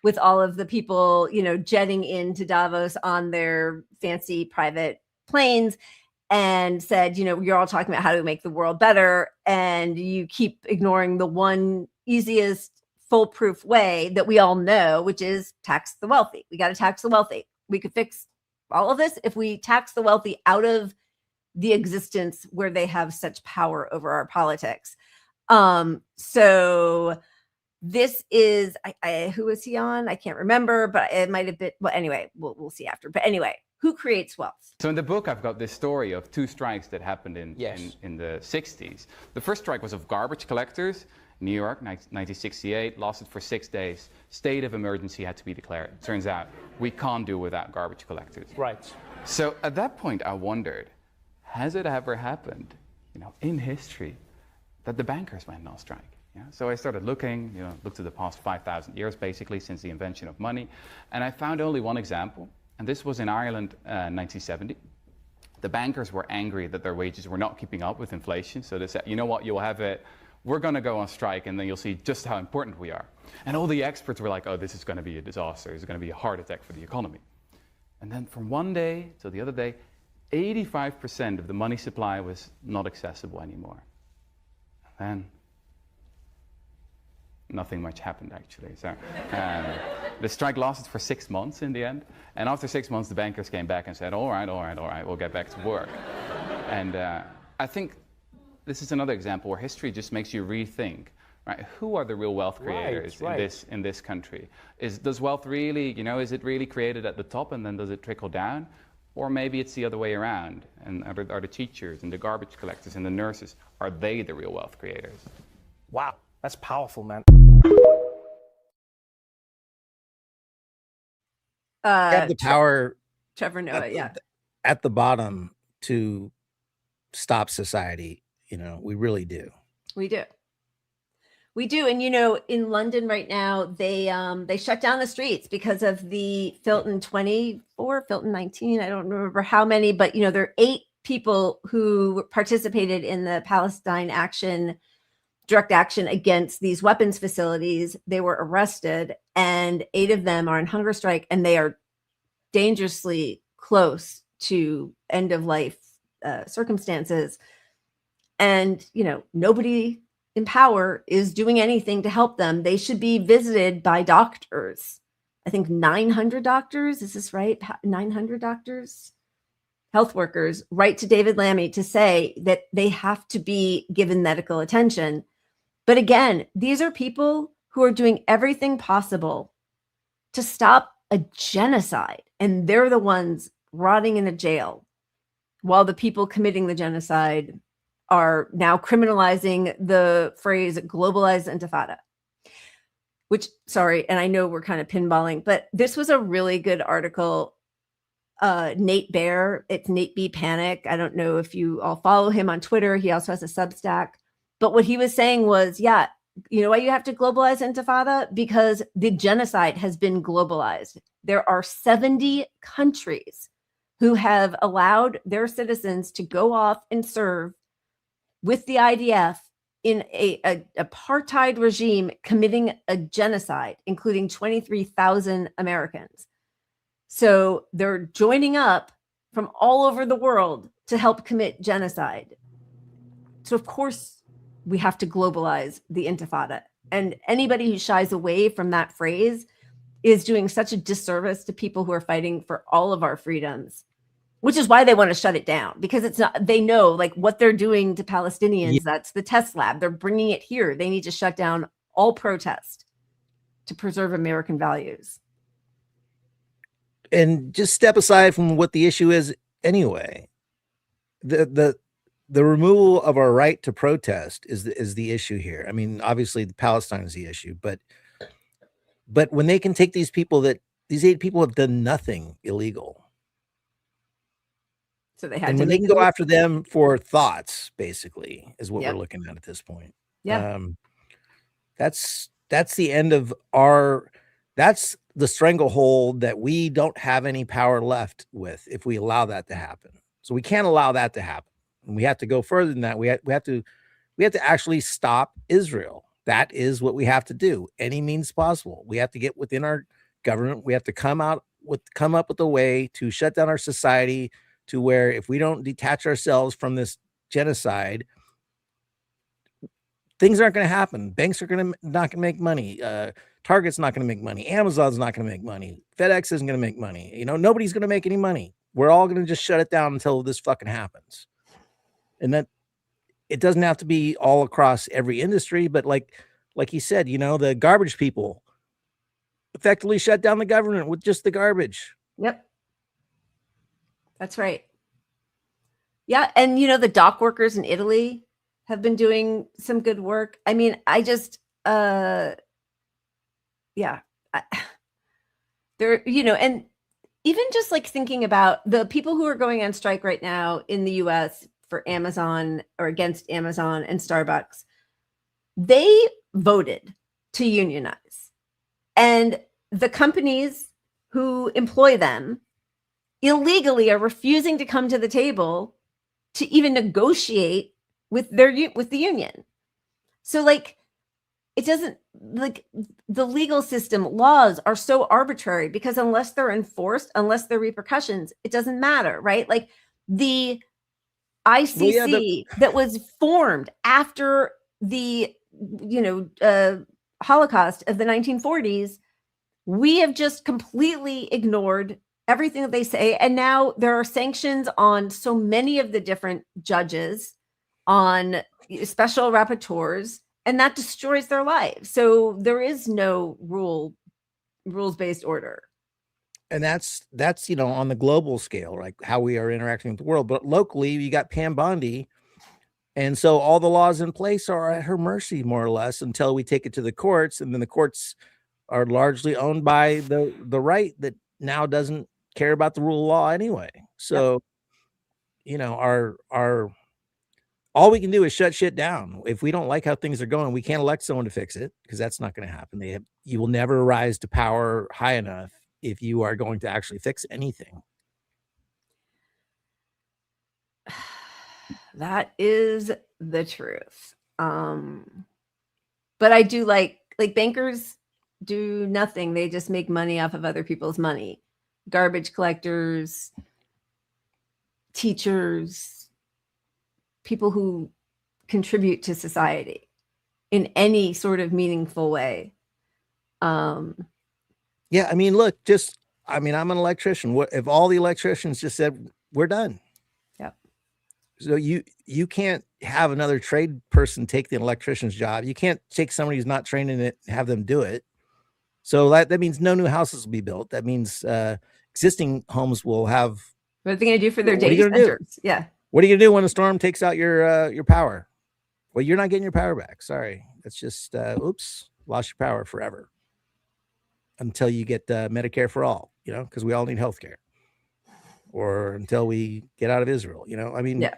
Speaker 3: with all of the people, jetting into Davos on their fancy private planes, and said, you're all talking about how to make the world better, and you keep ignoring the one easiest foolproof way that we all know, which is tax the wealthy. We got to tax the wealthy. We could fix all of this if we tax the wealthy out of the existence where they have such power over our politics. So this is, who was he on? I can't remember, but it might have been, well, anyway, we'll see after. But anyway, who creates wealth?
Speaker 21: So in the book, I've got this story of two strikes that happened in the 60s. The first strike was of garbage collectors. New York, 1968, lasted for 6 days. State of emergency had to be declared. Turns out we can't do without garbage collectors.
Speaker 10: Right.
Speaker 21: So at that point, I wondered, has it ever happened, in history, that the bankers went on strike? Yeah? So I started looking, looked at the past 5,000 years, basically, since the invention of money, and I found only one example, and this was in Ireland, 1970. The bankers were angry that their wages were not keeping up with inflation, so they said, you know what, you'll have it. We're going to go on strike, and then you'll see just how important we are. And all the experts were like, oh, this is going to be a disaster. It's going to be a heart attack for the economy. And then from one day to the other day, 85% of the money supply was not accessible anymore. And then nothing much happened, actually. So the strike lasted for 6 months in the end. And after 6 months, the bankers came back and said, all right, we'll get back to work. And I think this is another example where history just makes you rethink, right? Who are the real wealth creators in this country? Does wealth really, is it really created at the top and then does it trickle down? Or maybe it's the other way around, and are the teachers and the garbage collectors and the nurses, are they the real wealth creators?
Speaker 10: Wow, that's powerful, man.
Speaker 4: Have the power,
Speaker 3: Trevor Noah,
Speaker 4: at the bottom to stop society. We really do.
Speaker 3: We do. And in London right now, they shut down the streets because of the Filton 24, Filton 19. I don't remember how many, but there are 8 people who participated in the Palestine direct action against these weapons facilities. They were arrested, and 8 of them are on hunger strike, and they are dangerously close to end of life circumstances. And, nobody in power is doing anything to help them. They should be visited by doctors. I think 900 doctors, is this right? 900 doctors, health workers, write to David Lammy to say that they have to be given medical attention. But again, these are people who are doing everything possible to stop a genocide. And they're the ones rotting in a jail while the people committing the genocide are now criminalizing the phrase globalized intifada, which, sorry, and I know we're kind of pinballing, but this was a really good article. Nate Bear, it's Nate B. Panic. I don't know if you all follow him on Twitter. He also has a Substack. But what he was saying was, you know why you have to globalize intifada? Because the genocide has been globalized. There are 70 countries who have allowed their citizens to go off and serve with the IDF in a apartheid regime committing a genocide, including 23,000 Americans. So they're joining up from all over the world to help commit genocide. So of course we have to globalize the Intifada. And anybody who shies away from that phrase is doing such a disservice to people who are fighting for all of our freedoms, which is why they want to shut it down, because it's not, they know like what they're doing to Palestinians. That's the test lab. They're bringing it here. They need to shut down all protest to preserve American values.
Speaker 4: And just step aside from what the issue is anyway. The removal of our right to protest is the issue here. I mean, obviously Palestine is the issue, but when they can take these 8 people have done nothing illegal.
Speaker 3: So they had
Speaker 4: and
Speaker 3: to
Speaker 4: when they can go after them for thoughts, basically, is what we're looking at this point.
Speaker 3: Yeah.
Speaker 4: That's the end of that's the stranglehold that we don't have any power left with if we allow that to happen. So we can't allow that to happen. And we have to go further than that. We have to actually stop Israel. That is what we have to do. Any means possible. We have to get within our government. We have to come up with a way to shut down our society to where if we don't detach ourselves from this genocide, things aren't going to happen. Banks are not going to make money. Target's not going to make money. Amazon's not going to make money. FedEx isn't going to make money. You know, nobody's going to make any money. We're all going to just shut it down until this fucking happens. And that it doesn't have to be all across every industry, but like he said, you know, the garbage people effectively shut down the government with just the garbage.
Speaker 3: Yep. That's right. Yeah. And, you know, the dock workers in Italy have been doing some good work. I mean, I just, they're, you know, and even just like thinking about the people who are going on strike right now in the US for Amazon or against Amazon and Starbucks, they voted to unionize. And the companies who employ them illegally are refusing to come to the table to even negotiate with the union. So like, it doesn't, like, the legal system laws are so arbitrary because unless they're enforced, unless there are repercussions, it doesn't matter, right? Like the ICC that was formed after the, Holocaust of the 1940s, we have just completely ignored everything that they say. And now there are sanctions on so many of the different judges, on special rapporteurs, and that destroys their lives. So there is no rules-based order.
Speaker 4: And that's, you know, on the global scale, like how we are interacting with the world. But locally, you got Pam Bondi. And so all the laws in place are at her mercy, more or less, until we take it to the courts. And then the courts are largely owned by the right that now doesn't care about the rule of law anyway. So, you know, all we can do is shut shit down. If we don't like how things are going, we can't elect someone to fix it because that's not going to happen. You will never rise to power high enough if you are going to actually fix anything.
Speaker 3: That is the truth. But I do like bankers do nothing. They just make money off of other people's money. Garbage collectors, teachers, people who contribute to society in any sort of meaningful way.
Speaker 4: Yeah, I mean, look, I'm an electrician. What if all the electricians just said, we're done?
Speaker 3: Yep.
Speaker 4: So you can't have another trade person take the electrician's job. You can't take somebody who's not trained in it and have them do it. So that means no new houses will be built. That means existing homes will have.
Speaker 3: What are they going to do for their data centers? Yeah.
Speaker 4: What are you going to do when a storm takes out your power? Well, you're not getting your power back. Sorry. That's just, oops, lost your power forever. Until you get Medicare for all, you know, because we all need healthcare. Or until we get out of Israel, you know, I mean,
Speaker 3: yeah,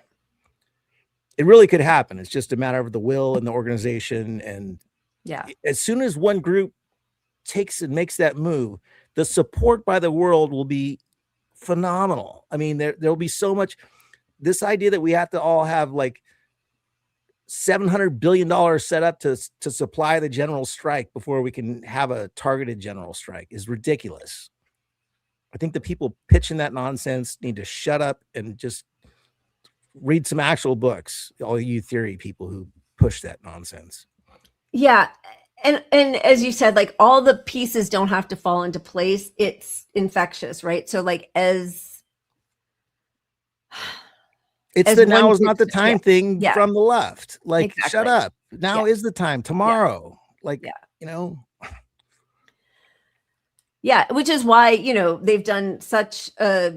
Speaker 4: it really could happen. It's just a matter of the will and the organization. And
Speaker 3: yeah,
Speaker 4: as soon as one group takes and makes that move, the support by the world will be phenomenal. I mean, there'll be so much, this idea that we have to all have like $700 billion set up to supply the general strike before we can have a targeted general strike is ridiculous. I think the people pitching that nonsense need to shut up and just read some actual books. All you theory people who push that nonsense.
Speaker 3: Yeah. And as you said, like all the pieces don't have to fall into place. It's infectious, right? So like
Speaker 4: it's the now is not the time thing
Speaker 3: Yeah.
Speaker 4: from the left. Like,
Speaker 3: Exactly.
Speaker 4: shut up. Now is the time. Tomorrow. Like,
Speaker 3: Yeah, which is why, they've done such a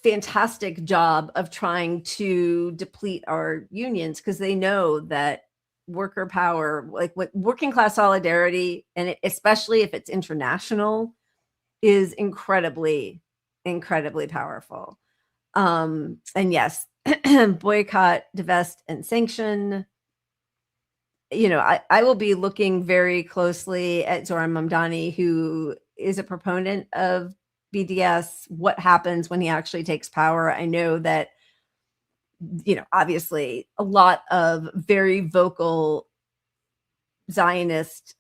Speaker 3: fantastic job of trying to deplete our unions, because they know that worker power, like what working class solidarity, and especially if it's international, is incredibly, incredibly powerful. And yes, boycott, divest, and sanction. I will be looking very closely at Zoran Mamdani, who is a proponent of BDS, what happens when he actually takes power. I know that, obviously a lot of very vocal Zionist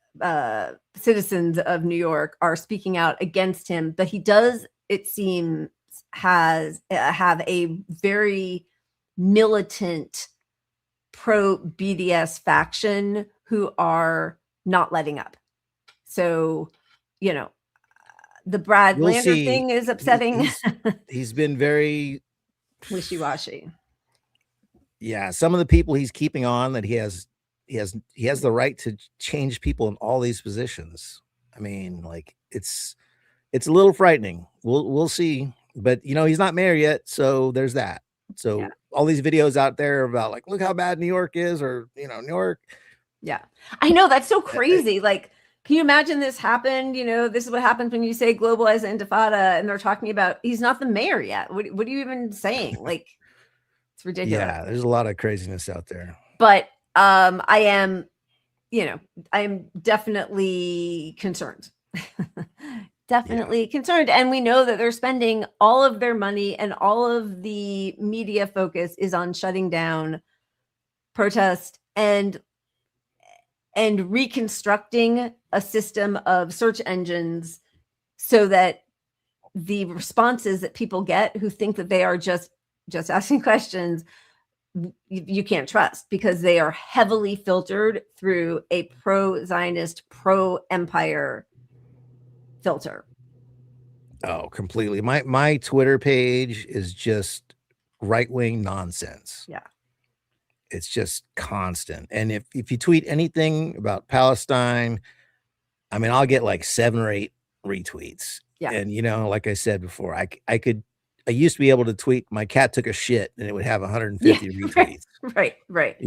Speaker 3: citizens of New York are speaking out against him, but he does, it seems, have a very militant pro BDS faction who are not letting up. So, the Brad Lander thing is upsetting.
Speaker 4: He's been very
Speaker 3: wishy-washy.
Speaker 4: Yeah, some of the people he's keeping on that he has the right to change people in all these positions. I mean, like it's a little frightening. We'll see, but he's not mayor yet, so there's that. So all these videos out there about like, look how bad New York is, or New York.
Speaker 3: Yeah, I know, that's so crazy. Like, can you imagine this happened? This is what happens when you say globalize intifada, and they're talking about he's not the mayor yet. What are you even saying? Like, it's ridiculous.
Speaker 4: Yeah, there's a lot of craziness out there.
Speaker 3: But I am definitely concerned. Definitely concerned. And we know that they're spending all of their money, and all of the media focus is on shutting down protest and reconstructing a system of search engines so that the responses that people get who think that they are just asking questions, you can't trust, because they are heavily filtered through a pro-Zionist, pro-empire filter.
Speaker 4: Oh, completely. My Twitter page is just right-wing nonsense.
Speaker 3: Yeah.
Speaker 4: It's just constant. And if you tweet anything about Palestine, I mean, I'll get like 7 or 8 retweets.
Speaker 3: Yeah.
Speaker 4: And like I said before, I used to be able to tweet my cat took a shit and it would have 150 retweets.
Speaker 3: Right.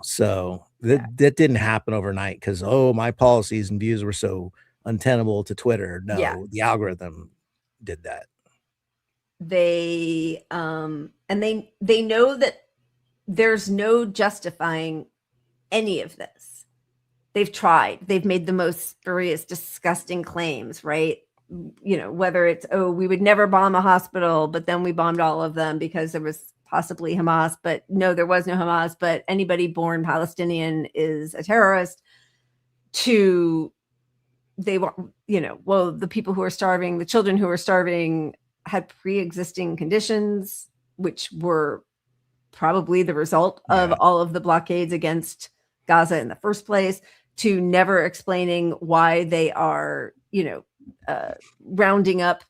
Speaker 4: So that didn't happen overnight because my policies and views were so untenable to Twitter. No, the algorithm did that.
Speaker 3: They know that there's no justifying any of this. They've tried. They've made the most spurious, disgusting claims, right? Whether it's, we would never bomb a hospital, but then we bombed all of them because there was possibly Hamas, but no, there was no Hamas, but anybody born Palestinian is a terrorist. The people who are starving, the children who are starving had pre-existing conditions, which were probably the result of all of the blockades against Gaza in the first place, to never explaining why they are, rounding up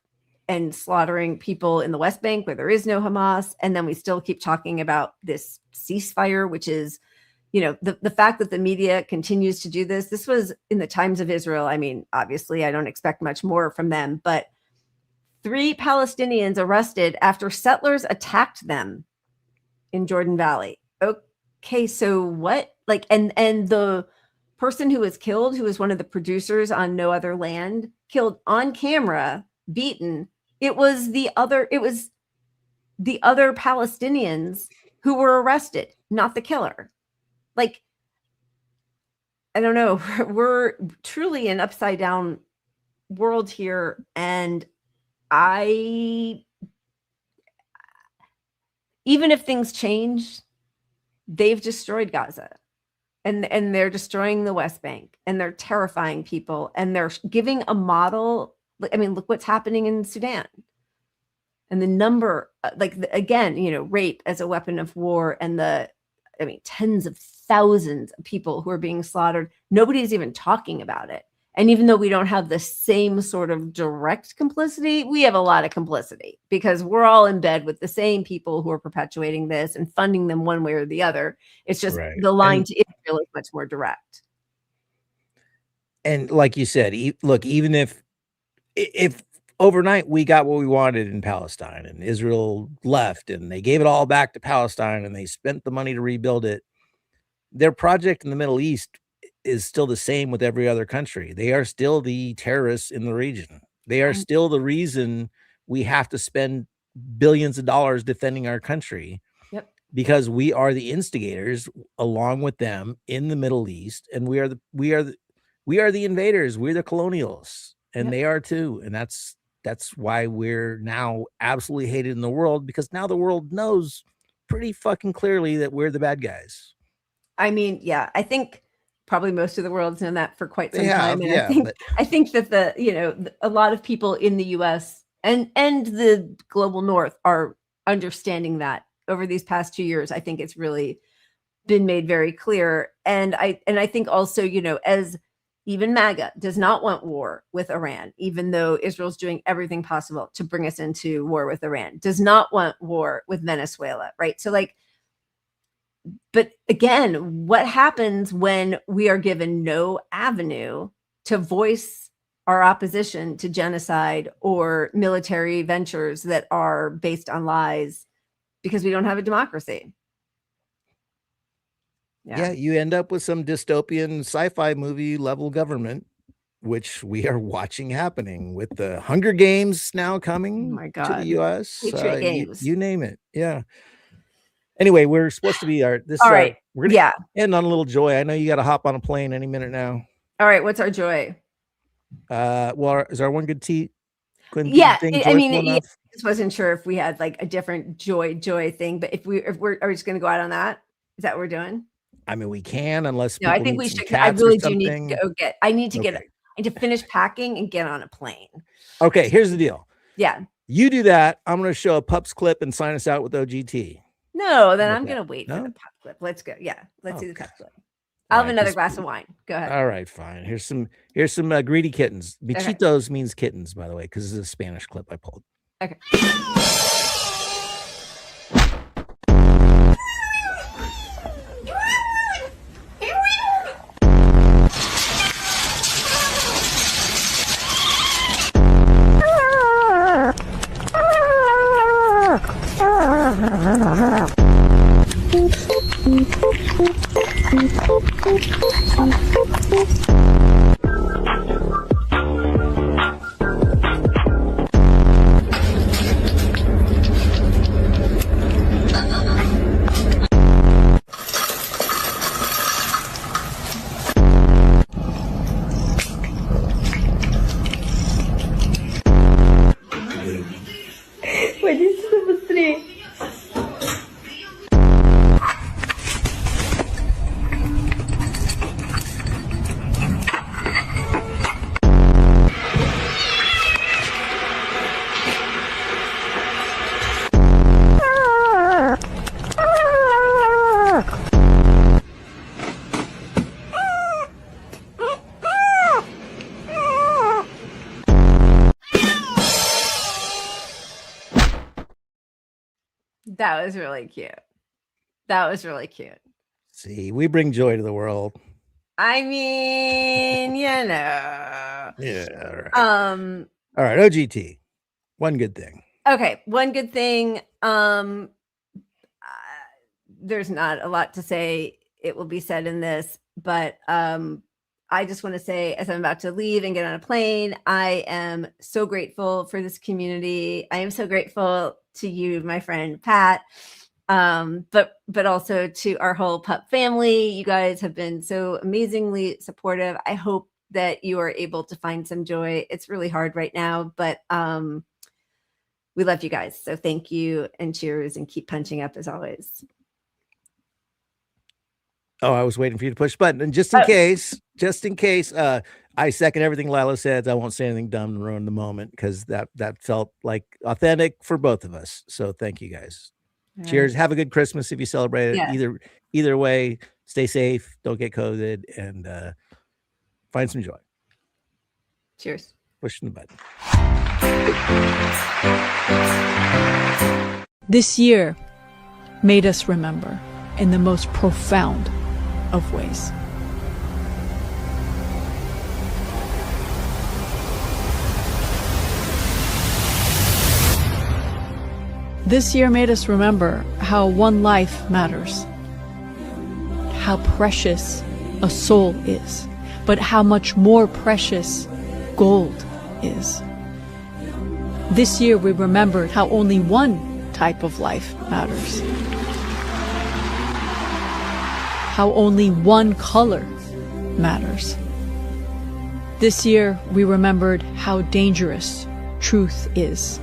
Speaker 3: and slaughtering people in the West Bank where there is no Hamas. And then we still keep talking about this ceasefire, which is, the fact that the media continues to do this. This was in the Times of Israel. I mean, obviously, I don't expect much more from them, but 3 Palestinians arrested after settlers attacked them in Jordan Valley. Okay, so what? Like, and the person who was killed, who was one of the producers on No Other Land, killed on camera, beaten. It was the other Palestinians who were arrested, not the killer. Like, I don't know. We're truly an upside down world here. And even if things change, they've destroyed Gaza. and they're destroying the West Bank, and they're terrifying people, and they're giving a model. I mean, look what's happening in Sudan. And the number, again, rape as a weapon of war, and tens of thousands of people who are being slaughtered. Nobody's even talking about it. And even though we don't have the same sort of direct complicity, we have a lot of complicity because we're all in bed with the same people who are perpetuating this and funding them one way or the other. It's just the line to Israel is much more direct.
Speaker 4: And like you said, look, even if overnight we got what we wanted in Palestine and Israel left and they gave it all back to Palestine and they spent the money to rebuild it, their project in the Middle East is still the same with every other country. They are still the terrorists in the region. They are still the reason we have to spend billions of dollars defending our country.
Speaker 3: Yep.
Speaker 4: Because we are the instigators along with them in the Middle East, and we are the invaders. We're the colonials, and they are too. And that's why we're now absolutely hated in the world, because now the world knows pretty fucking clearly that we're the bad guys.
Speaker 3: I mean, yeah, I think probably most of the world's known that for quite some time. And
Speaker 4: yeah,
Speaker 3: I think that a lot of people in the US and the global North are understanding that over these past 2 years. I think it's really been made very clear. And I think also, as even MAGA does not want war with Iran, even though Israel's doing everything possible to bring us into war with Iran, does not want war with Venezuela, right? So but again, what happens when we are given no avenue to voice our opposition to genocide or military ventures that are based on lies because we don't have a democracy?
Speaker 4: Yeah, you end up with some dystopian sci-fi movie level government, which we are watching happening with the Hunger Games now coming to the US.
Speaker 3: Patriot Games.
Speaker 4: You name it. Yeah. Anyway, we're supposed to be
Speaker 3: All right.
Speaker 4: We're gonna end on a little joy. I know you got to hop on a plane any minute now.
Speaker 3: All right. What's our joy?
Speaker 4: Well, is our one good tea?
Speaker 3: Yeah. I just wasn't sure if we had a different joy thing, but are we just going to go out on that? Is that what we're doing?
Speaker 4: I mean, we can, unless
Speaker 3: no, I think we should. I really do need to go get. I need to finish packing and get on a plane.
Speaker 4: Okay, here's the deal.
Speaker 3: Yeah.
Speaker 4: You do that. I'm going to show a pups clip and sign us out with OGT.
Speaker 3: No, then I'm going to wait for the pup clip. Let's go. Yeah, let's see the pup clip. I'll have another glass of wine. Go ahead.
Speaker 4: All right, fine. Here's some greedy kittens. Bichitos means kittens, by the way, because this is a Spanish clip I pulled.
Speaker 3: Okay. That was really cute. That was really cute.
Speaker 4: See, we bring joy to the world.
Speaker 3: I mean,
Speaker 4: Yeah. All right. All right. OGT. One good thing.
Speaker 3: Okay. One good thing. There's not a lot to say. It will be said in this, but I just want to say, as I'm about to leave and get on a plane, I am so grateful for this community. I am so grateful to you, my friend Pat, but also to our whole pup family. You guys have been so amazingly supportive. I hope that you are able to find some joy. It's really hard right now, but we love you guys. So thank you and cheers, and keep punching up as always.
Speaker 4: Oh, I was waiting for you to push the button. And just in case, I second everything Lila said. I won't say anything dumb to ruin the moment because that felt like authentic for both of us. So thank you guys.
Speaker 3: All
Speaker 4: Cheers.
Speaker 3: right.
Speaker 4: Have a good Christmas if you celebrate it.
Speaker 3: Yeah.
Speaker 4: Either way, stay safe, don't get COVID, and find some joy.
Speaker 3: Cheers.
Speaker 4: Pushing the button.
Speaker 5: This year made us remember in the most profound of ways. This year made us remember how one life matters, how precious a soul is, but how much more precious gold is. This year we remembered how only one type of life matters, how only one color matters. This year we remembered how dangerous truth is,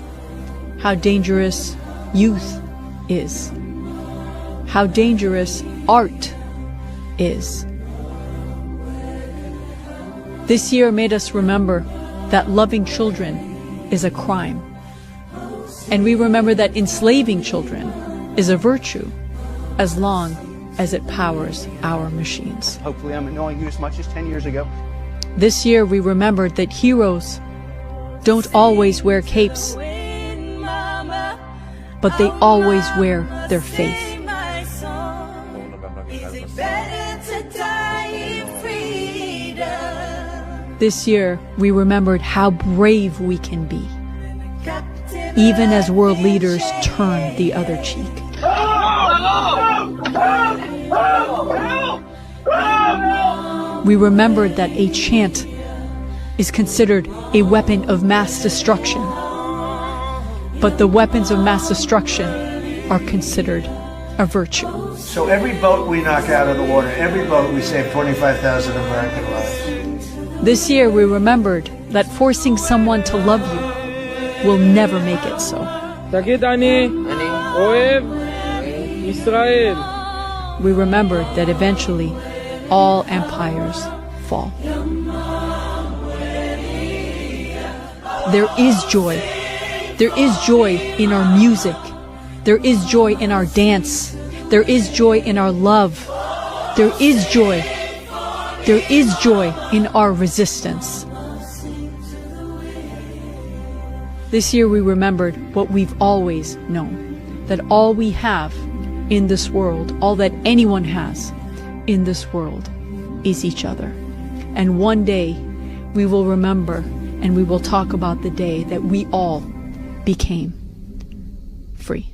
Speaker 5: how dangerous youth is, how dangerous art is. This year made us remember that loving children is a crime. And we remember that enslaving children is a virtue as long as it powers our machines.
Speaker 22: Hopefully I'm annoying you as much as 10 years ago.
Speaker 5: This year we remembered that heroes don't always wear capes, but they always wear their faith. This year, we remembered how brave we can be, even as world leaders turn the other cheek. We remembered that a chant is considered a weapon of mass destruction, but the weapons of mass destruction are considered a virtue.
Speaker 23: So every boat we knock out of the water, every boat we save 25,000 American lives.
Speaker 5: This year we remembered that forcing someone to love you will never make it so. We remembered that eventually all empires fall. There is joy. There is joy in our music. There is joy in our dance. There is joy in our love. There is joy. There is joy in our resistance. This year we remembered what we've always known, that all we have in this world, all that anyone has in this world is each other. And one day we will remember and we will talk about the day that we all became free.